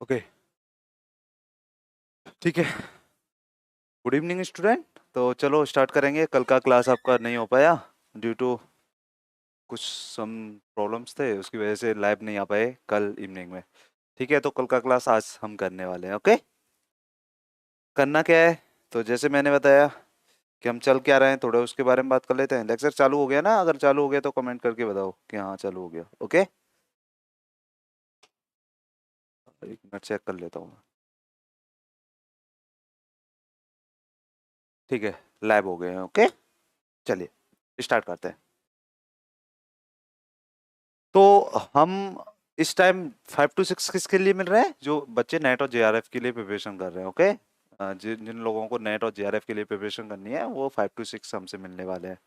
Okay, ठीक है। Good evening student. तो चलो स्टार्ट करेंगे। कल का क्लास आपका नहीं हो पाया ड्यू टू कुछ सम प्रॉब्लम्स थे, उसकी वजह से लाइव नहीं आ पाए कल इवनिंग में। ठीक है, तो कल का क्लास आज हम करने वाले हैं। ओके, करना क्या है? तो जैसे मैंने बताया कि हम चल क्या रहे हैं, थोड़ा उसके बारे में बात कर लेते हैं। लेक्चर चालू हो गया ना? अगर चालू हो गया तो कमेंट करके बताओ कि हाँ चालू हो गया। ओके, एक मिनट चेक कर लेता हूँ। ठीक है, लाइव हो गए हैं। ओके, चलिए स्टार्ट करते हैं। तो हम इस टाइम 5 to 6 किसके लिए मिल रहे हैं? जो बच्चे नेट और जेआरएफ के लिए प्रिपरेशन कर रहे हैं। ओके, जिन जिन लोगों को नेट और जेआरएफ के लिए प्रिपरेशन करनी है वो 5 to 6 हमसे मिलने वाले हैं।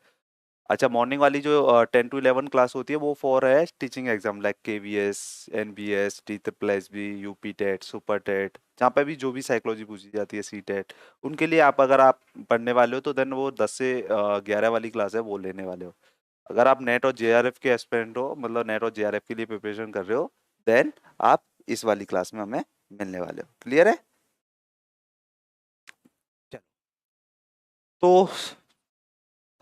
अच्छा, मॉर्निंग वाली जो 10 to 11 क्लास होती है वो फॉर है teaching exam like KVS, NBS, TSSB, UP TET, super TET, जहाँ पे भी जो भी साइकोलॉजी पूछी जाती है, सी टेट, उनके लिए आप अगर आप पढ़ने वाले हो तो देन वो 10 से 11 वाली क्लास है वो लेने वाले हो। अगर आप नेट और जेआरएफ के एस्पिरेंट हो, मतलब नेट और जेआरएफ के लिए प्रिपरेशन कर रहे हो, देन आप इस वाली क्लास में हमें मिलने वाले हो। क्लियर है? चलो, तो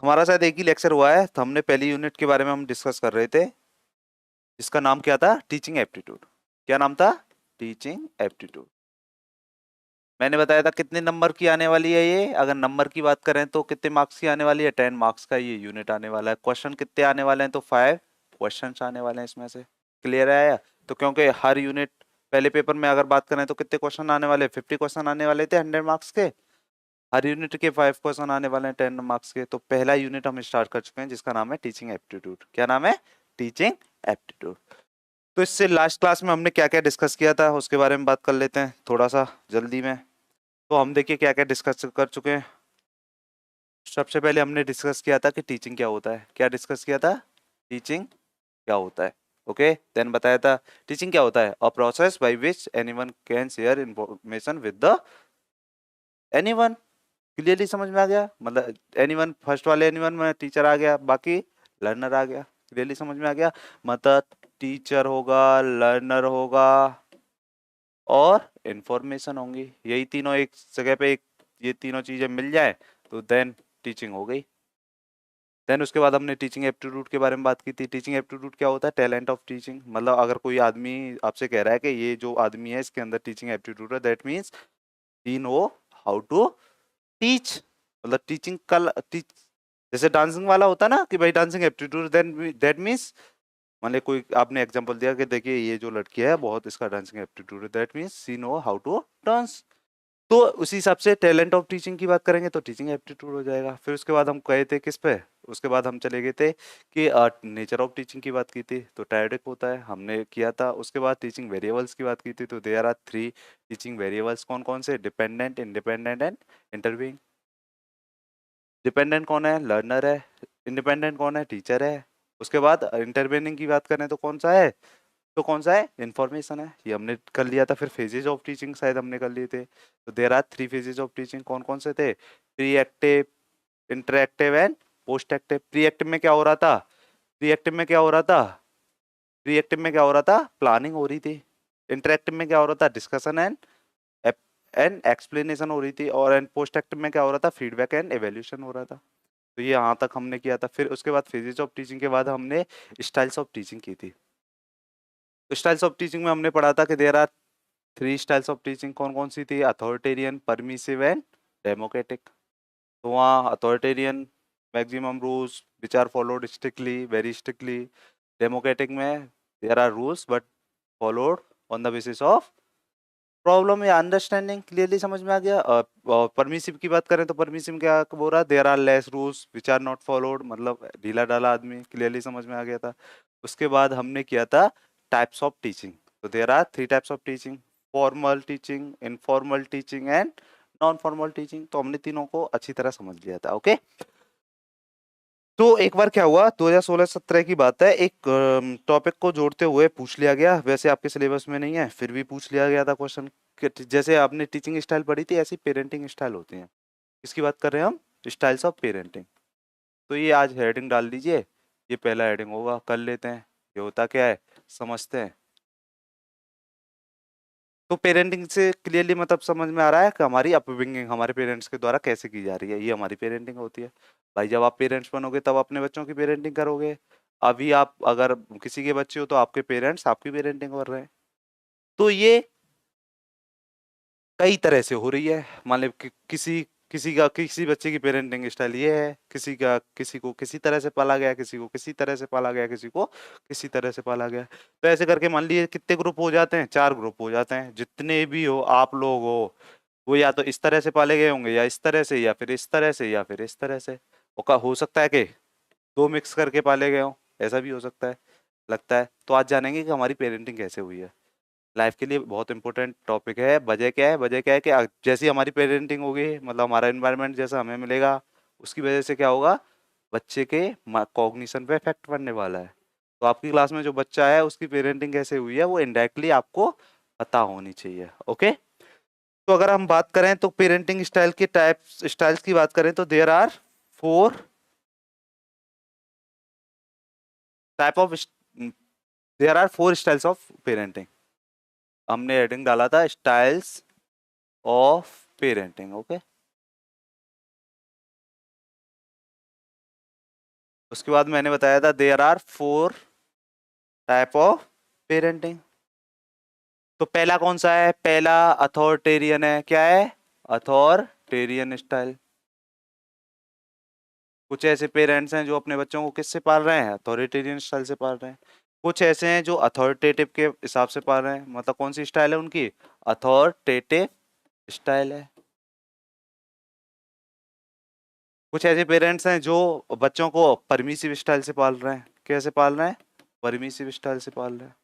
हमारा शायद एक ही लेक्चर हुआ है, तो हमने पहली यूनिट के बारे में हम डिस्कस कर रहे थे, जिसका नाम क्या था? Teaching aptitude. क्या नाम था? Teaching aptitude. मैंने बताया था कितने नंबर की आने वाली है ये। अगर नंबर की बात करें तो कितने मार्क्स की आने वाली है? 10 मार्क्स का ये यूनिट आने वाला है। क्वेश्चन कितने आने वाले हैं? तो 5 क्वेश्चन आने वाले हैं इसमें से। क्लियर है? तो क्योंकि हर यूनिट, पहले पेपर में अगर बात करें तो कितने क्वेश्चन आने वाले? 50 क्वेश्चन आने वाले थे 100 मार्क्स के। हर यूनिट के 5 क्वेश्चन आने वाले हैं 10 मार्क्स के। तो पहला यूनिट हम स्टार्ट कर चुके हैं जिसका नाम है टीचिंग एप्टीट्यूड। क्या नाम है? Teaching aptitude. तो इससे लास्ट क्लास में हमने क्या क्या डिस्कस किया था उसके बारे में बात कर लेते हैं थोड़ा सा जल्दी में। तो हम देखिए क्या क्या डिस्कस कर चुके हैं। सबसे पहले हमने डिस्कस किया था कि टीचिंग क्या होता है। क्या डिस्कस किया था? टीचिंग क्या होता है। ओके, देन बताया था टीचिंग क्या होता है? A process by which anyone can share information with the anyone. Clearly समझ में आ गया? मतलब एनीवन, फर्स्ट वाले एनीवन में टीचर आ गया, बाकी लर्नर आ गया। क्लियरली समझ में आ गया? मतलब टीचर होगा, लर्नर होगा और इंफॉर्मेशन होंगी। यही तीनों एक जगह पे, एक ये तीनों चीजें मिल जाए तो देन टीचिंग हो गई। देन उसके बाद हमने टीचिंग एप्टीट्यूड के बारे में बात की थी। टीचिंग एप्टीट्यूड क्या होता है? Talent of teaching. मतलब अगर कोई आदमी आपसे कह रहा है कि ये जो आदमी है इसके अंदर टीचिंग एप्टीट्यूड है, that means he know how to teach. मतलब टीचिंग टीच, जैसे डांसिंग वाला होता है ना कि भाई dancing aptitude, then that means, मान ली कोई आपने एग्जांपल दिया कि देखिए ये जो लड़की है बहुत इसका डांसिंग एप्टीट्यूड है, that means she know how to dance. तो उसी हिसाब से टैलेंट ऑफ टीचिंग की बात करेंगे तो टीचिंग एप्टीट्यूड हो जाएगा। फिर उसके बाद हम गए थे किस पे? उसके बाद हम चले गए थे कि नेचर ऑफ टीचिंग की बात की थी, तो टायडिक होता है हमने किया था। उसके बाद टीचिंग वेरिएबल्स की बात की थी, तो देयर आर 3 टीचिंग वेरिएबल्स। कौन कौन से? Dependent, independent and interviewing. Dependent कौन है? लर्नर है। इंडिपेंडेंट कौन है? टीचर है। उसके बाद इंटरवेनिंग की बात करें तो कौन सा है? तो कौन सा है? इंफॉर्मेशन है। ये हमने कर लिया था। फिर फेजेज ऑफ टीचिंग शायद हमने कर लिए थे। तो there are 3 phases of teaching. कौन कौन से थे? Pre active, interactive and post active. Pre active में क्या हो रहा था? प्री एक्टिव में क्या हो रहा था? प्री एक्टिव में क्या हो रहा था? प्लानिंग हो रही थी। इंटरएक्टिव में क्या हो रहा था? डिस्कशन एंड एक्सप्लेनेशन हो रही थी। और एंड पोस्ट एक्टिव में क्या हो रहा था? फीडबैक एंड एवेल्यूशन हो रहा था। तो ये यहाँ तक हमने किया था। फिर उसके बाद फेजेज ऑफ टीचिंग के बाद हमने स्टाइल्स ऑफ टीचिंग की थी। तो स्टाइल्स ऑफ टीचिंग में हमने पढ़ा था कि there are 3 styles of teaching. कौन कौन सी थी? Authoritarian, permissive and democratic. तो वहाँ authoritarian, maximum rules which are followed strictly, very strictly. Democratic में there are rules but followed on the basis of problem या अंडरस्टैंडिंग। क्लियरली समझ में आ गया? परमिसिव की बात करें तो परमिसिव क्या बोल रहा है? There are less rules which are not followed, मतलब ढीला ढाला आदमी। क्लियरली समझ में आ गया था? उसके बाद हमने किया था टाइप्स ऑफ टीचिंग। तो there are 3 types of teaching: formal teaching, informal teaching and non formal teaching. तो हमने तीनों को अच्छी तरह समझ लिया था। ओके, तो एक बार क्या हुआ, 2016-17 की बात है, एक टॉपिक को जोड़ते हुए पूछ लिया गया। वैसे आपके सिलेबस में नहीं है, फिर भी पूछ लिया गया था क्वेश्चन। जैसे आपने टीचिंग स्टाइल पढ़ी थी ऐसी पेरेंटिंग स्टाइल होती है। इसकी बात कर रहे हैं हम, स्टाइल्स ऑफ पेरेंटिंग। तो ये आज हेडिंग डाल दीजिए, ये पहला हेडिंग होगा। कर लेते हैं, ये होता क्या है समझते हैं। तो पेरेंटिंग से क्लियरली मतलब समझ में आ रहा है कि हमारी अपब्रिंगिंग हमारे पेरेंट्स के द्वारा कैसे की जा रही है, ये हमारी पेरेंटिंग होती है। भाई जब आप पेरेंट्स बनोगे तब अपने बच्चों की पेरेंटिंग करोगे। अभी आप अगर किसी के बच्चे हो तो आपके पेरेंट्स आपकी पेरेंटिंग कर रहे हैं। तो ये कई तरह से हो रही है। मान लो किसी किसी का किसी बच्चे की पेरेंटिंग स्टाइल ये है, किसी का किसी को किसी तरह से पाला गया, किसी को किसी तरह से पाला गया, किसी को किसी तरह से पाला गया। तो ऐसे करके मान लीजिए कितने ग्रुप हो जाते हैं, 4 ग्रुप हो जाते हैं। जितने भी हो आप लोग हो, वो या तो इस तरह से पाले गए होंगे, या इस तरह से, या फिर इस तरह से, या फिर इस तरह से। और का हो सकता है कि दो मिक्स करके पाले गए हो, ऐसा भी हो सकता है, लगता है। तो आज जानेंगे कि हमारी पेरेंटिंग कैसे हुई है। लाइफ के लिए बहुत इंपॉर्टेंट टॉपिक है। वजह क्या है? वजह क्या है कि जैसी हमारी पेरेंटिंग होगी, मतलब हमारा एनवायरनमेंट जैसा हमें मिलेगा, उसकी वजह से क्या होगा, बच्चे के कॉग्निशन पे इफेक्ट पड़ने वाला है। तो आपकी क्लास में जो बच्चा है उसकी पेरेंटिंग कैसे हुई है वो इनडायरेक्टली आपको पता होनी चाहिए। ओके। तो अगर हम बात करें तो पेरेंटिंग स्टाइल के टाइप्स स्टाइल्स की बात करें तो there are 4 type of there are 4 styles of parenting. हमने हेडिंग डाला था स्टाइल्स ऑफ पेरेंटिंग। ओके। उसके बाद मैंने बताया था there are 4 type of parenting. तो पहला कौन सा है? पहला अथॉरिटेरियन है। क्या है? Authoritarian style. कुछ ऐसे पेरेंट्स हैं जो अपने बच्चों को किससे पाल रहे हैं? अथॉरिटेरियन स्टाइल से पाल रहे हैं। कुछ ऐसे हैं जो अथॉरिटेटिव के हिसाब से पाल रहे हैं। मतलब कौन सी स्टाइल है उनकी? अथॉरिटेटिव स्टाइल है। कुछ ऐसे पेरेंट्स हैं जो बच्चों को परमिसिव स्टाइल से पाल रहे हैं। कैसे पाल रहे हैं? परमिसिव स्टाइल से पाल रहे हैं।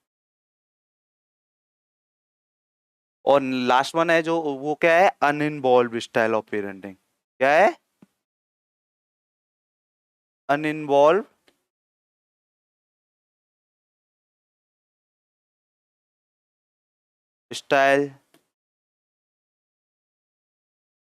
और लास्ट वन है जो वो क्या है? Uninvolved style of parenting. क्या है? Uninvolved style.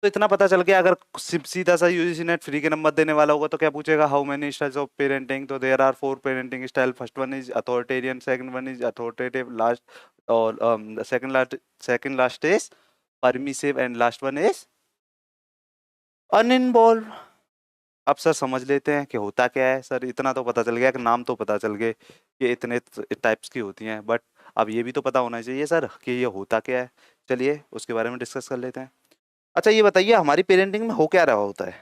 तो इतना पता चल गया। अगर सीधा सा यूजीसी नेट फ्री के नंबर देने वाला होगा तो क्या पूछेगा? How many styles of parenting. तो there are 4 parenting style. First one is authoritarian, second one is authoritative, last और second last is permissive, and last one is uninvolved. अब सर समझ लेते हैं कि होता क्या है। सर इतना तो पता चल गया कि नाम तो पता चल गए कि इतने टाइप्स की होती हैं, बट अब ये भी तो पता होना चाहिए सर कि ये होता क्या है। चलिए उसके बारे में डिस्कस कर लेते हैं। अच्छा ये बताइए हमारी पेरेंटिंग में हो क्या रहा होता है?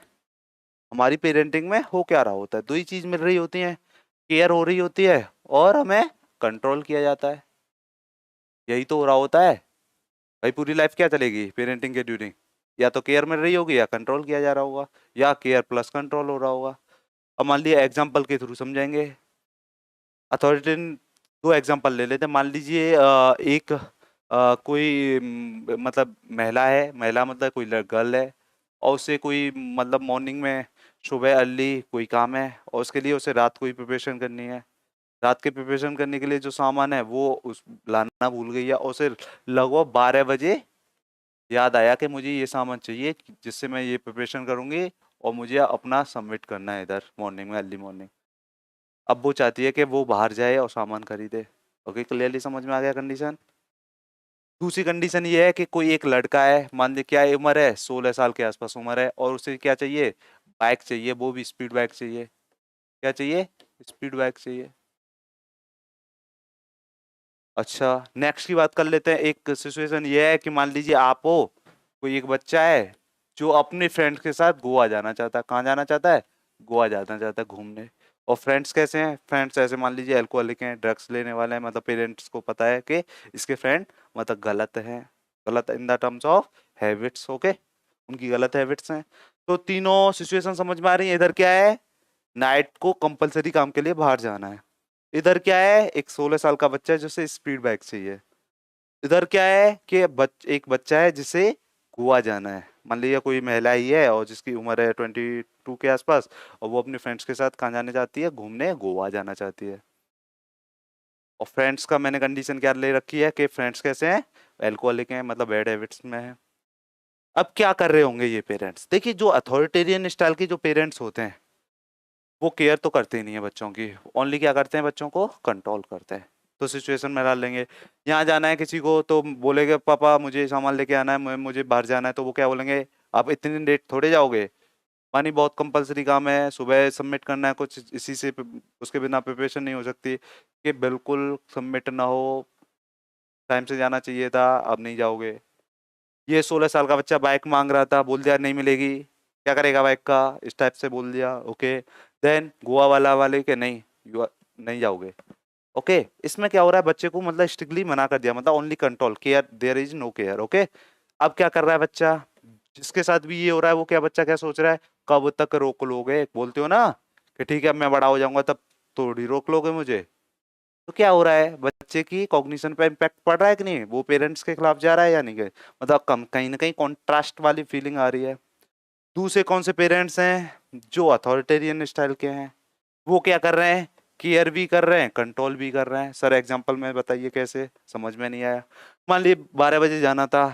हमारी पेरेंटिंग में हो क्या रहा होता है? दो ही चीज मिल रही होती है, केयर हो रही होती है और हमें कंट्रोल किया जाता है। यही तो हो रहा होता है। भाई पूरी लाइफ क्या चलेगी पेरेंटिंग के ड्यूरिंग? या तो केयर मिल रही होगी, या कंट्रोल किया जा रहा होगा, या केयर प्लस कंट्रोल हो रहा होगा। अब मान लीजिए एग्जाम्पल के थ्रू समझाएंगे। अथॉरिटी, दो एग्जांपल ले लेते हैं। मान लीजिए एक कोई मतलब महिला है, महिला मतलब कोई गर्ल है, और उसे कोई मतलब मॉर्निंग में सुबह अर्ली कोई काम है, और उसके लिए उसे रात को ही प्रिपरेशन करनी है। रात के प्रिपरेशन करने के लिए जो सामान है वो उस लाना भूल गई है, और उसे लगभग 12 बजे याद आया कि मुझे ये सामान चाहिए जिससे मैं ये प्रिपरेशन करूंगी और मुझे अपना सबमिट करना है इधर मॉर्निंग में, अर्ली मॉर्निंग। अब वो चाहती है कि वो बाहर जाए और सामान खरीदे। ओके, क्लियरली समझ में आ गया कंडीशन। दूसरी कंडीशन ये है कि कोई एक लड़का है, मान ली क्या उम्र है, 16 साल के आसपास उम्र है, और उसे क्या चाहिए? बाइक चाहिए, वो भी स्पीड बाइक चाहिए। क्या चाहिए? स्पीड बाइक चाहिए। अच्छा, नेक्स्ट की बात कर लेते हैं। एक सिचुएशन ये है कि मान लीजिए आप हो, कोई एक बच्चा है जो अपने फ्रेंड्स के साथ गोवा जाना चाहता है। कहाँ जाना चाहता है? गोवा जाना चाहता है घूमने। और फ्रेंड्स कैसे हैं? फ्रेंड्स ऐसे मान लीजिए अल्कोहलिक हैं, ड्रग्स लेने वाले हैं, मतलब पेरेंट्स को पता है कि इसके फ्रेंड मतलब गलत हैं, गलत in the terms of habits. Okay, उनकी गलत हैबिट्स हैं। तो तीनों सिचुएशन समझ में आ रही है। इधर क्या है? नाइट को कंपलसरी काम के लिए बाहर जाना है। इधर क्या है? एक 16 साल का बच्चा है जिसे स्पीड बाइक चाहिए। इधर क्या है कि एक बच्चा है जिसे गोवा जाना है। मान लीजिए कोई महिला ही है और जिसकी उम्र है 22 के आसपास, और वो अपने फ्रेंड्स के साथ कहाँ जाने चाहती है? घूमने गोवा जाना चाहती है। और फ्रेंड्स का मैंने कंडीशन क्या ले रखी है कि फ्रेंड्स कैसे हैं? एल्कोहलिक हैं, मतलब बैड हैबिट्स में है। अब क्या कर रहे होंगे ये पेरेंट्स? देखिए जो अथॉरिटेरियन स्टाइल के जो पेरेंट्स होते हैं वो केयर तो करते ही नहीं है बच्चों की, ओनली क्या करते हैं? बच्चों को कंट्रोल करते हैं। तो सिचुएशन में डाल लेंगे। यहाँ जाना है किसी को तो बोलेंगे पापा मुझे सामान लेके आना है, मुझे बाहर जाना है, तो वो क्या बोलेंगे आप इतनी लेट थोड़े जाओगे, मानी बहुत कंपलसरी काम है, सुबह सबमिट करना है कुछ, इसी से उसके बिना प्रिपरेशन नहीं हो सकती, कि बिल्कुल सबमिट ना हो, टाइम से जाना चाहिए था, अब नहीं जाओगे। ये 16 साल का बच्चा बाइक मांग रहा था, बोल दिया नहीं मिलेगी, क्या करेगा बाइक का, इस टाइप से बोल दिया। ओके, देन गोवा वाले के नहीं, नहीं जाओगे। ओके, इसमें क्या हो रहा है, बच्चे को मतलब स्ट्रिक्टली मना कर दिया, मतलब only control, care there is no care. Okay, अब क्या कर रहा है बच्चा, जिसके साथ भी ये हो रहा है वो क्या, बच्चा क्या सोच रहा है, कब तक रोक लोगे, बोलते हो ना कि ठीक है अब मैं बड़ा हो जाऊंगा तब थोड़ी रोक लोगे मुझे। तो क्या हो रहा है, बच्चे की कॉग्निशन पे इम्पैक्ट पड़ रहा है कि नहीं, वो पेरेंट्स के खिलाफ जा रहा है या नहीं, मतलब कम कहीं ना कहीं कॉन्ट्रास्ट वाली फीलिंग आ रही है। दूसरे कौन से पेरेंट्स हैं जो अथॉरिटेरियन स्टाइल के हैं, वो क्या कर रहे हैं, केयर भी कर रहे हैं कंट्रोल भी कर रहे हैं। सर एग्जांपल में बताइए कैसे, समझ में नहीं आया। मान लीजिए 12 बजे जाना था,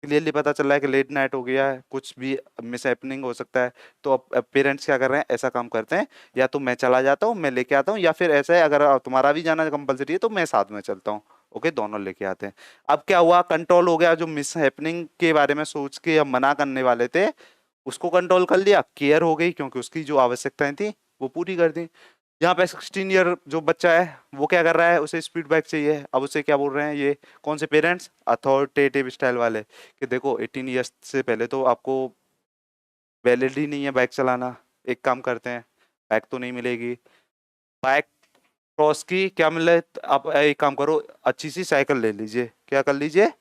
क्लियरली पता चल रहा है कि लेट नाइट हो गया है, कुछ भी मिस हैपनिंग हो सकता है, तो अब पेरेंट्स क्या कर रहे हैं, ऐसा काम करते हैं, या तो मैं चला जाता हूँ मैं लेके आता हूँ, या फिर ऐसा है अगर तुम्हारा भी जाना कंपलसरी है तो मैं साथ में चलता हूँ। ओके, दोनों लेके आते हैं। अब क्या हुआ, कंट्रोल हो गया, जो मिस हैपनिंग के बारे में सोच के हम मना करने वाले थे उसको कंट्रोल कर लिया, केयर हो गई क्योंकि उसकी जो आवश्यकताएं थी वो पूरी कर दी। यहाँ पे 16 ईयर जो बच्चा है वो क्या कर रहा है, उसे स्पीड बाइक चाहिए, अब उसे क्या बोल रहे हैं ये कौन से पेरेंट्स, अथॉरिटेटिव स्टाइल वाले, कि देखो 18 ईयर्स से पहले तो आपको वैलिड ही नहीं है बाइक चलाना, एक काम करते हैं बाइक तो नहीं मिलेगी, बाइक क्रॉस की क्या मिले, आप एक काम करो अच्छी सी साइकिल ले लीजिए, क्या कर लीजिए,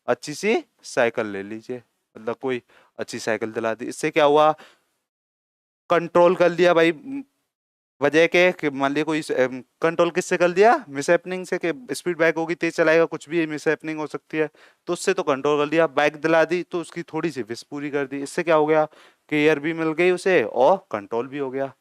अच्छी सी साइकिल ले लीजिए, मतलब कोई अच्छी साइकिल दिला दी। इससे क्या हुआ, कंट्रोल कर लिया भाई, वजह के कि मान लिया कोई कंट्रोल किससे कर दिया, मिस हैपनिंग से, कि स्पीड बाइक होगी तेज चलाएगा कुछ भी मिस हैपनिंग हो सकती है, तो उससे तो कंट्रोल कर लिया, बाइक दिला दी तो उसकी थोड़ी सी विश पूरी कर दी। इससे क्या हो गया, केयर भी मिल गई उसे और कंट्रोल भी हो गया।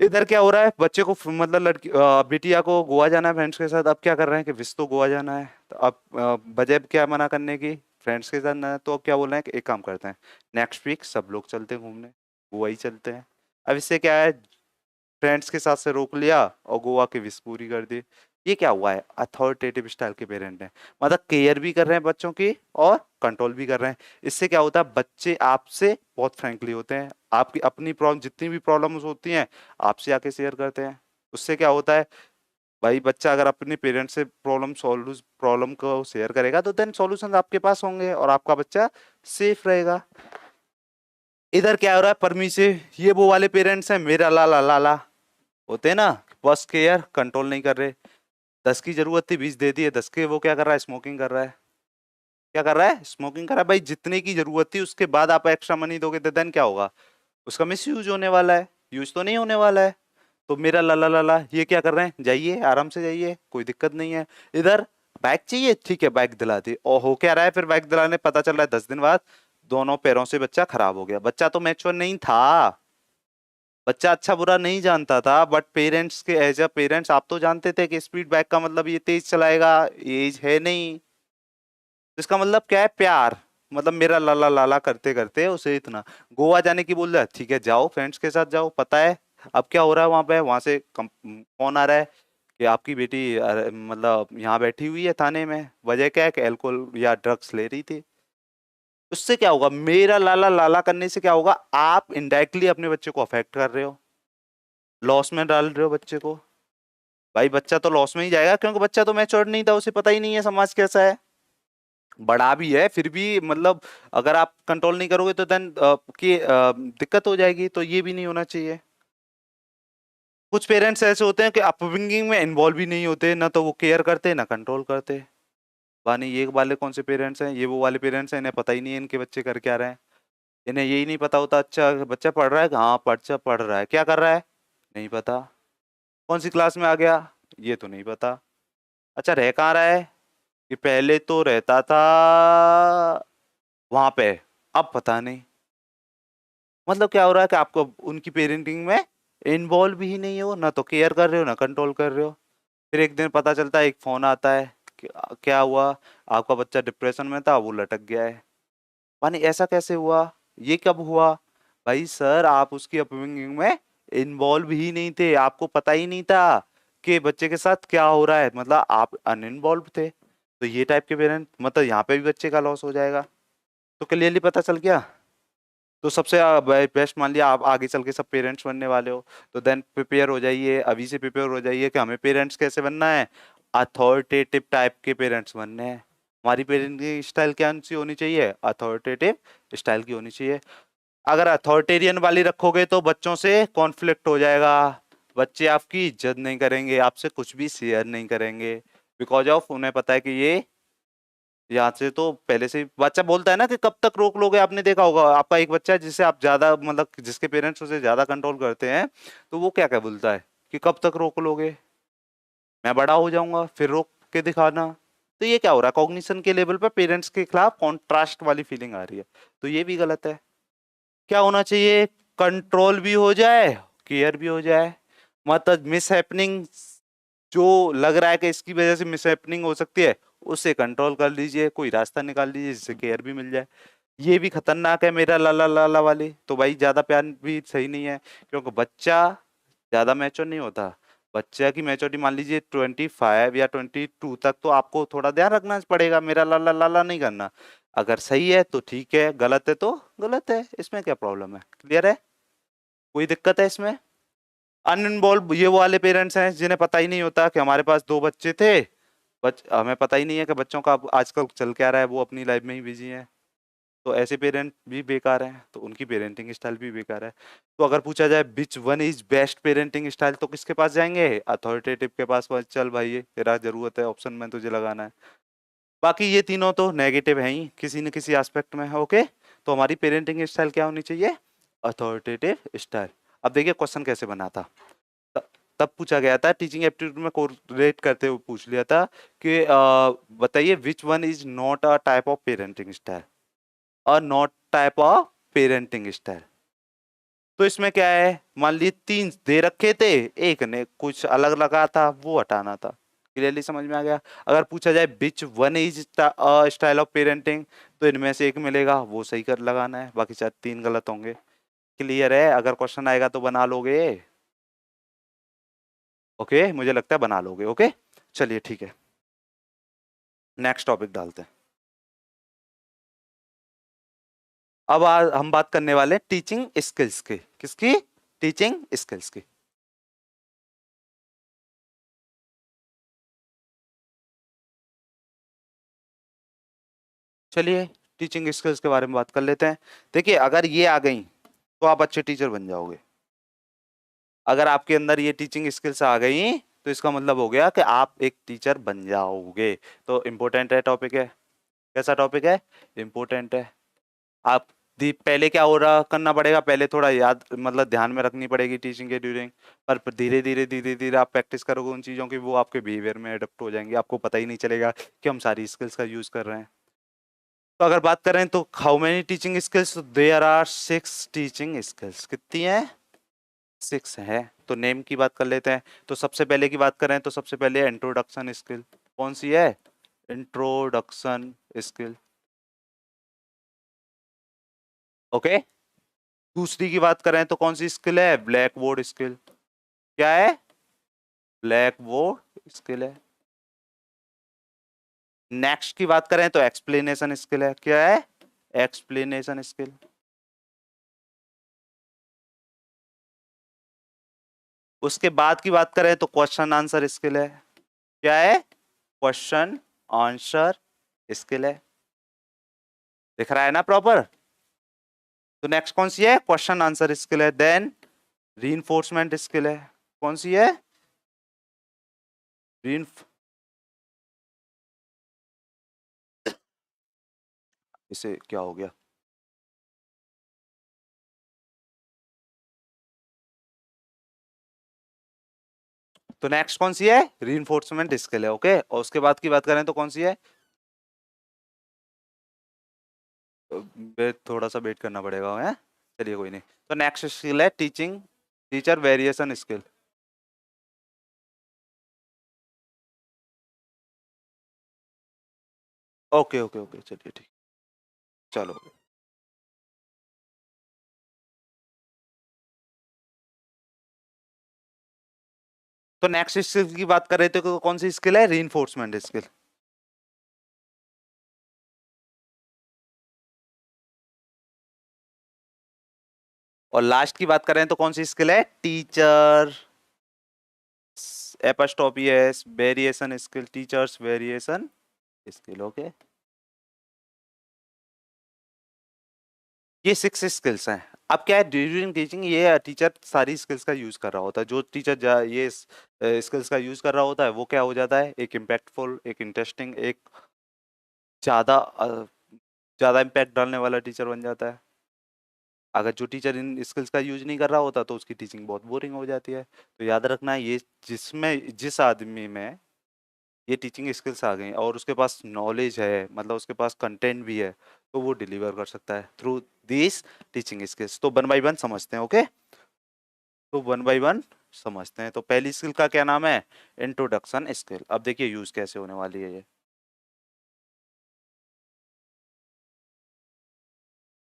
इधर क्या हो रहा है, बच्चे को मतलब लड़की बिटिया को गोवा जाना है फ्रेंड्स के साथ, अब क्या कर रहे हैं कि विश तो गोवा जाना है, तो अब बजाय क्या मना करने की, फ्रेंड्स के साथ ना, तो अब क्या बोल रहे हैं कि एक काम करते हैं नेक्स्ट वीक सब लोग चलते हैं घूमने, गोवा ही चलते हैं। अब इससे क्या है, फ्रेंड्स के साथ से रोक लिया और गोवा की विश पूरी कर दी। ये क्या हुआ है, अथॉरिटेटिव स्टाइल के पेरेंट हैं, मतलब केयर भी कर रहे हैं बच्चों की और कंट्रोल भी कर रहे हैं। इससे क्या होता है, बच्चे आपसे बहुत फ्रैंकली होते हैं, आपकी अपनी प्रॉब्लम जितनी भी प्रॉब्लम्स होती हैं आपसे आके शेयर करते हैं। उससे क्या होता है भाई, बच्चा अगर अपने पेरेंट्स से प्रॉब्लम को शेयर करेगा तो देन सॉल्यूशन आपके पास होंगे और आपका बच्चा सेफ रहेगा। इधर क्या हो रहा है, परमिसिव, ये वो वाले पेरेंट्स हैं मेरा लाला लाला होते हैं ना, बस केयर कंट्रोल नहीं कर रहे। 10 की जरूरत थी 20 दे दी है, 10 के वो क्या कर रहा है, स्मोकिंग कर रहा है, क्या कर रहा है, स्मोकिंग कर रहा है। भाई जितने की जरूरत थी उसके बाद आप एक्स्ट्रा मनी दोगे तो देन क्या होगा, उसका मिस यूज होने वाला है, यूज तो नहीं होने वाला है। तो मेरा लाला लाला ये क्या कर रहे हैं, जाइए आराम से जाइए कोई दिक्कत नहीं है। इधर बाइक चाहिए, ठीक है बाइक दिला दी, और हो क्या रहा है फिर बाइक दिलाने पता चल रहा है 10 दिन बाद दोनों पैरों से बच्चा खराब हो गया। बच्चा तो मैच्योर नहीं था, बच्चा अच्छा बुरा नहीं जानता था, बट पेरेंट्स के एज अ पेरेंट्स आप तो जानते थे कि स्पीड बाइक का मतलब ये तेज चलाएगा, एज है नहीं, तो इसका मतलब क्या है, प्यार, मतलब मेरा लाला लाला करते करते उसे इतना गोवा जाने की बोल रहा है, ठीक है जाओ फ्रेंड्स के साथ जाओ, पता है अब क्या हो रहा है वहां पे, वहां से फोन आ रहा है कि आपकी बेटी मतलब यहाँ बैठी हुई है थाने में, वजह क्या है कि अल्कोहल या ड्रग्स ले रही थी। उससे क्या होगा, मेरा लाला लाला करने से क्या होगा, आप इनडायरेक्टली अपने बच्चे को अफेक्ट कर रहे हो, लॉस में डाल रहे हो बच्चे को। भाई बच्चा तो लॉस में ही जाएगा क्योंकि बच्चा तो मैच्योर नहीं था, उसे पता ही नहीं है समाज कैसा है, बड़ा भी है फिर भी मतलब अगर आप कंट्रोल नहीं करोगे तो देन की दिक्कत हो जाएगी, तो ये भी नहीं होना चाहिए। कुछ पेरेंट्स ऐसे होते हैं कि अपब्रिंगिंग में इन्वॉल्व भी नहीं होते, ना तो वो केयर करते ना कंट्रोल करते। वानी ये वाले कौन से पेरेंट्स हैं, ये वो वाले पेरेंट्स हैं, इन्हें पता ही नहीं है इनके बच्चे कर क्या रहे हैं, इन्हें यही नहीं पता होता अच्छा बच्चा पढ़ रहा है, हाँ बच्चा पढ़ रहा है, क्या कर रहा है नहीं पता, कौन सी क्लास में आ गया ये तो नहीं पता, अच्छा रह कहाँ रहा है, कि पहले तो रहता था वहां पे अब पता नहीं। मतलब क्या हो रहा है कि आपको उनकी पेरेंटिंग में इन्वॉल्व ही नहीं हो, ना तो केयर कर रहे हो ना कंट्रोल कर रहे हो। फिर एक दिन पता चलता है, एक फोन आता है कि क्या हुआ, आपका बच्चा डिप्रेशन में था वो लटक गया है। माने ऐसा कैसे हुआ, ये कब हुआ, भाई सर आप उसकी अपब्रिंगिंग में इन्वॉल्व ही नहीं थे, आपको पता ही नहीं था। आपके बच्चे के साथ क्या हो रहा है, मतलब आप अनइन्वॉल्व थे, तो ये टाइप के पेरेंट, मतलब यहाँ पे भी बच्चे का लॉस हो जाएगा। तो क्लियरली पता चल गया। तो सबसे बेस्ट, मान लिया आप आगे चल के सब पेरेंट्स बनने वाले हो, तो देन प्रिपेयर हो जाइए, अभी से प्रिपेयर हो जाइए कि हमें पेरेंट्स कैसे बनना है, अथॉरिटेटिव टाइप के पेरेंट्स बनने हैं। हमारी पेरेंटिंग स्टाइल क्या सी होनी चाहिए, अथॉरिटेटिव स्टाइल की होनी चाहिए। अगर अथॉरिटेरियन वाली रखोगे तो बच्चों से कॉन्फ्लिक्ट हो जाएगा, बच्चे आपकी इज्जत नहीं करेंगे, आपसे कुछ भी शेयर नहीं करेंगे, बिकॉज ऑफ उन्हें पता है कि ये यहाँ से तो पहले से ही बच्चा बोलता है ना कि कब तक रोक लोगे। आपने देखा होगा आपका एक बच्चा है जिसे आप ज्यादा, मतलब जिसके पेरेंट्स उसे ज्यादा कंट्रोल करते हैं, तो वो क्या क्या बोलता है कि कब तक रोक लोगे, मैं बड़ा हो जाऊंगा फिर रोक के दिखाना। तो ये क्या हो रहा है, कॉग्निशन के लेवल पर पेरेंट्स के खिलाफ कॉन्ट्रास्ट वाली फीलिंग आ रही है, तो ये भी गलत है। क्या होना चाहिए, कंट्रोल भी हो जाए, केयर भी हो जाए, मतलब मिस हैपनिंग जो लग रहा है कि इसकी वजह से मिस हैपनिंग हो सकती है, उसे कंट्रोल कर लीजिए, कोई रास्ता निकाल लीजिए जिससे केयर भी मिल जाए। ये भी खतरनाक है मेरा लाला लाला वाली, तो भाई ज्यादा प्यार भी सही नहीं है, क्योंकि बच्चा ज्यादा मैच्योर नहीं होता। बच्चा की मैच्योरिटी मान लीजिए 25 या 22 तक, तो आपको थोड़ा ध्यान रखना पड़ेगा, मेरा लाला लाला नहीं करना। अगर सही है तो ठीक है, गलत है तो गलत है, इसमें क्या प्रॉब्लम है, क्लियर है, कोई दिक्कत है इसमें। अनइन्वॉल्व ये वो वाले पेरेंट्स हैं जिन्हें पता ही नहीं होता कि हमारे पास दो बच्चे थे, हमें पता ही नहीं है कि बच्चों का अब आजकल चल क्या रहा है, वो अपनी लाइफ में ही बिजी है। तो ऐसे पेरेंट भी बेकार हैं, तो उनकी पेरेंटिंग स्टाइल भी बेकार है। तो अगर पूछा जाए विच one is best parenting style, तो किसके पास जाएंगे, अथॉरिटेटिव के पास, बस चल भाई ये तेरा जरूरत है ऑप्शन में तुझे लगाना है। बाकी ये तीनों तो नेगेटिव हैं ही किसी न किसी एस्पेक्ट में, ओके। तो हमारी पेरेंटिंग स्टाइल क्या होनी चाहिए, अथॉरिटेटिव स्टाइल। अब देखिए क्वेश्चन कैसे बना था, त- तब पूछा गया था टीचिंग एप्टीट्यूड में कोरिलेट करते हुए पूछ लिया था कि बताइए which one is not a type of parenting style, और not type of parenting style. तो इसमें क्या है, मान ली तीन दे रखे थे, एक ने कुछ अलग लगा था, वो हटाना था। क्लियरली समझ में आ गया। अगर पूछा जाए विच one is style of parenting, तो इनमें से एक मिलेगा, वो सही कर लगाना है, बाकी शायद तीन गलत होंगे। क्लियर है, अगर क्वेश्चन आएगा तो बना लोगे, ओके, मुझे लगता है बना लोगे, ओके। चलिए ठीक है, नेक्स्ट टॉपिक डालते हैं। अब आज हम बात करने वाले हैं टीचिंग स्किल्स की, किसकी, टीचिंग स्किल्स की। चलिए टीचिंग स्किल्स के बारे में बात कर लेते हैं। देखिए अगर ये आ गई तो आप अच्छे टीचर बन जाओगे। अगर आपके अंदर ये टीचिंग स्किल्स आ गई तो इसका मतलब हो गया कि आप एक टीचर बन जाओगे। तो इम्पोर्टेंट है टॉपिक है, कैसा टॉपिक है, इम्पोर्टेंट है। आप पहले क्या हो रहा करना पड़ेगा, पहले थोड़ा याद, मतलब ध्यान में रखनी पड़ेगी टीचिंग के ड्यूरिंग, पर धीरे धीरे आप प्रैक्टिस करोगे उन चीज़ों की, वो आपके बिहेवियर में अडॉप्ट हो जाएंगी, आपको पता ही नहीं चलेगा कि हम सारी स्किल्स का यूज कर रहे हैं। तो अगर बात करें तो how many teaching skills, there are 6 teaching skills, कितनी है, 6 है। तो नेम की बात कर लेते हैं। तो सबसे पहले की बात करें तो सबसे पहले इंट्रोडक्शन स्किल, कौन सी है, इंट्रोडक्शन स्किल, ओके। दूसरी की बात करें तो कौन सी स्किल है, ब्लैक बोर्ड स्किल, क्या है, ब्लैक बोर्ड स्किल है। नेक्स्ट की बात करें तो एक्सप्लेनेशन स्किल है, क्या है, एक्सप्लेनेशन स्किल। उसके बाद की बात करें तो क्वेश्चन आंसर स्किल है, क्या है, क्वेश्चन आंसर स्किल है। दिख रहा है ना प्रॉपर। तो नेक्स्ट कौन सी है, क्वेश्चन आंसर स्किल है। देन रीइंफोर्समेंट स्किल है, कौन सी है, रीइंफ इसे क्या हो गया, तो नेक्स्ट कौन सी है, रीइंफोर्समेंट स्किल है, ओके। और उसके बाद की बात करें तो कौन सी है, थोड़ा सा वेट करना पड़ेगा है, चलिए कोई नहीं। तो नेक्स्ट स्किल है teaching teacher variation skill, okay okay okay, चलिए ठीक, चलो। तो नेक्स्ट स्किल की बात कर रहे थे, कौन सी स्किल है? Reinforcement skill. और लास्ट की बात कर रहे हैं तो कौन सी स्किल है? Teacher apostrophe S variation skill, teachers variation skill. Okay, ये 6 स्किल्स हैं। अब क्या है, ड्यूरिंग टीचिंग ये टीचर सारी स्किल्स का यूज कर रहा होता है। जो टीचर ये स्किल्स का यूज कर रहा होता है वो क्या हो जाता है? एक इम्पैक्टफुल, एक इंटरेस्टिंग, एक ज्यादा ज्यादा इम्पैक्ट डालने वाला टीचर बन जाता है। अगर जो टीचर इन स्किल्स का यूज नहीं कर रहा होता तो उसकी टीचिंग बहुत बोरिंग हो जाती है। तो याद रखना, ये जिस आदमी में ये टीचिंग स्किल्स आ गई और उसके पास नॉलेज है, मतलब उसके पास कंटेंट भी है, तो वो डिलीवर कर सकता है थ्रू दिस टीचिंग स्किल्स। तो वन बाय वन समझते हैं। ओके, तो वन बाय वन समझते हैं। तो पहली स्किल का क्या नाम है? Introduction skill. अब देखिए यूज कैसे होने वाली है ये।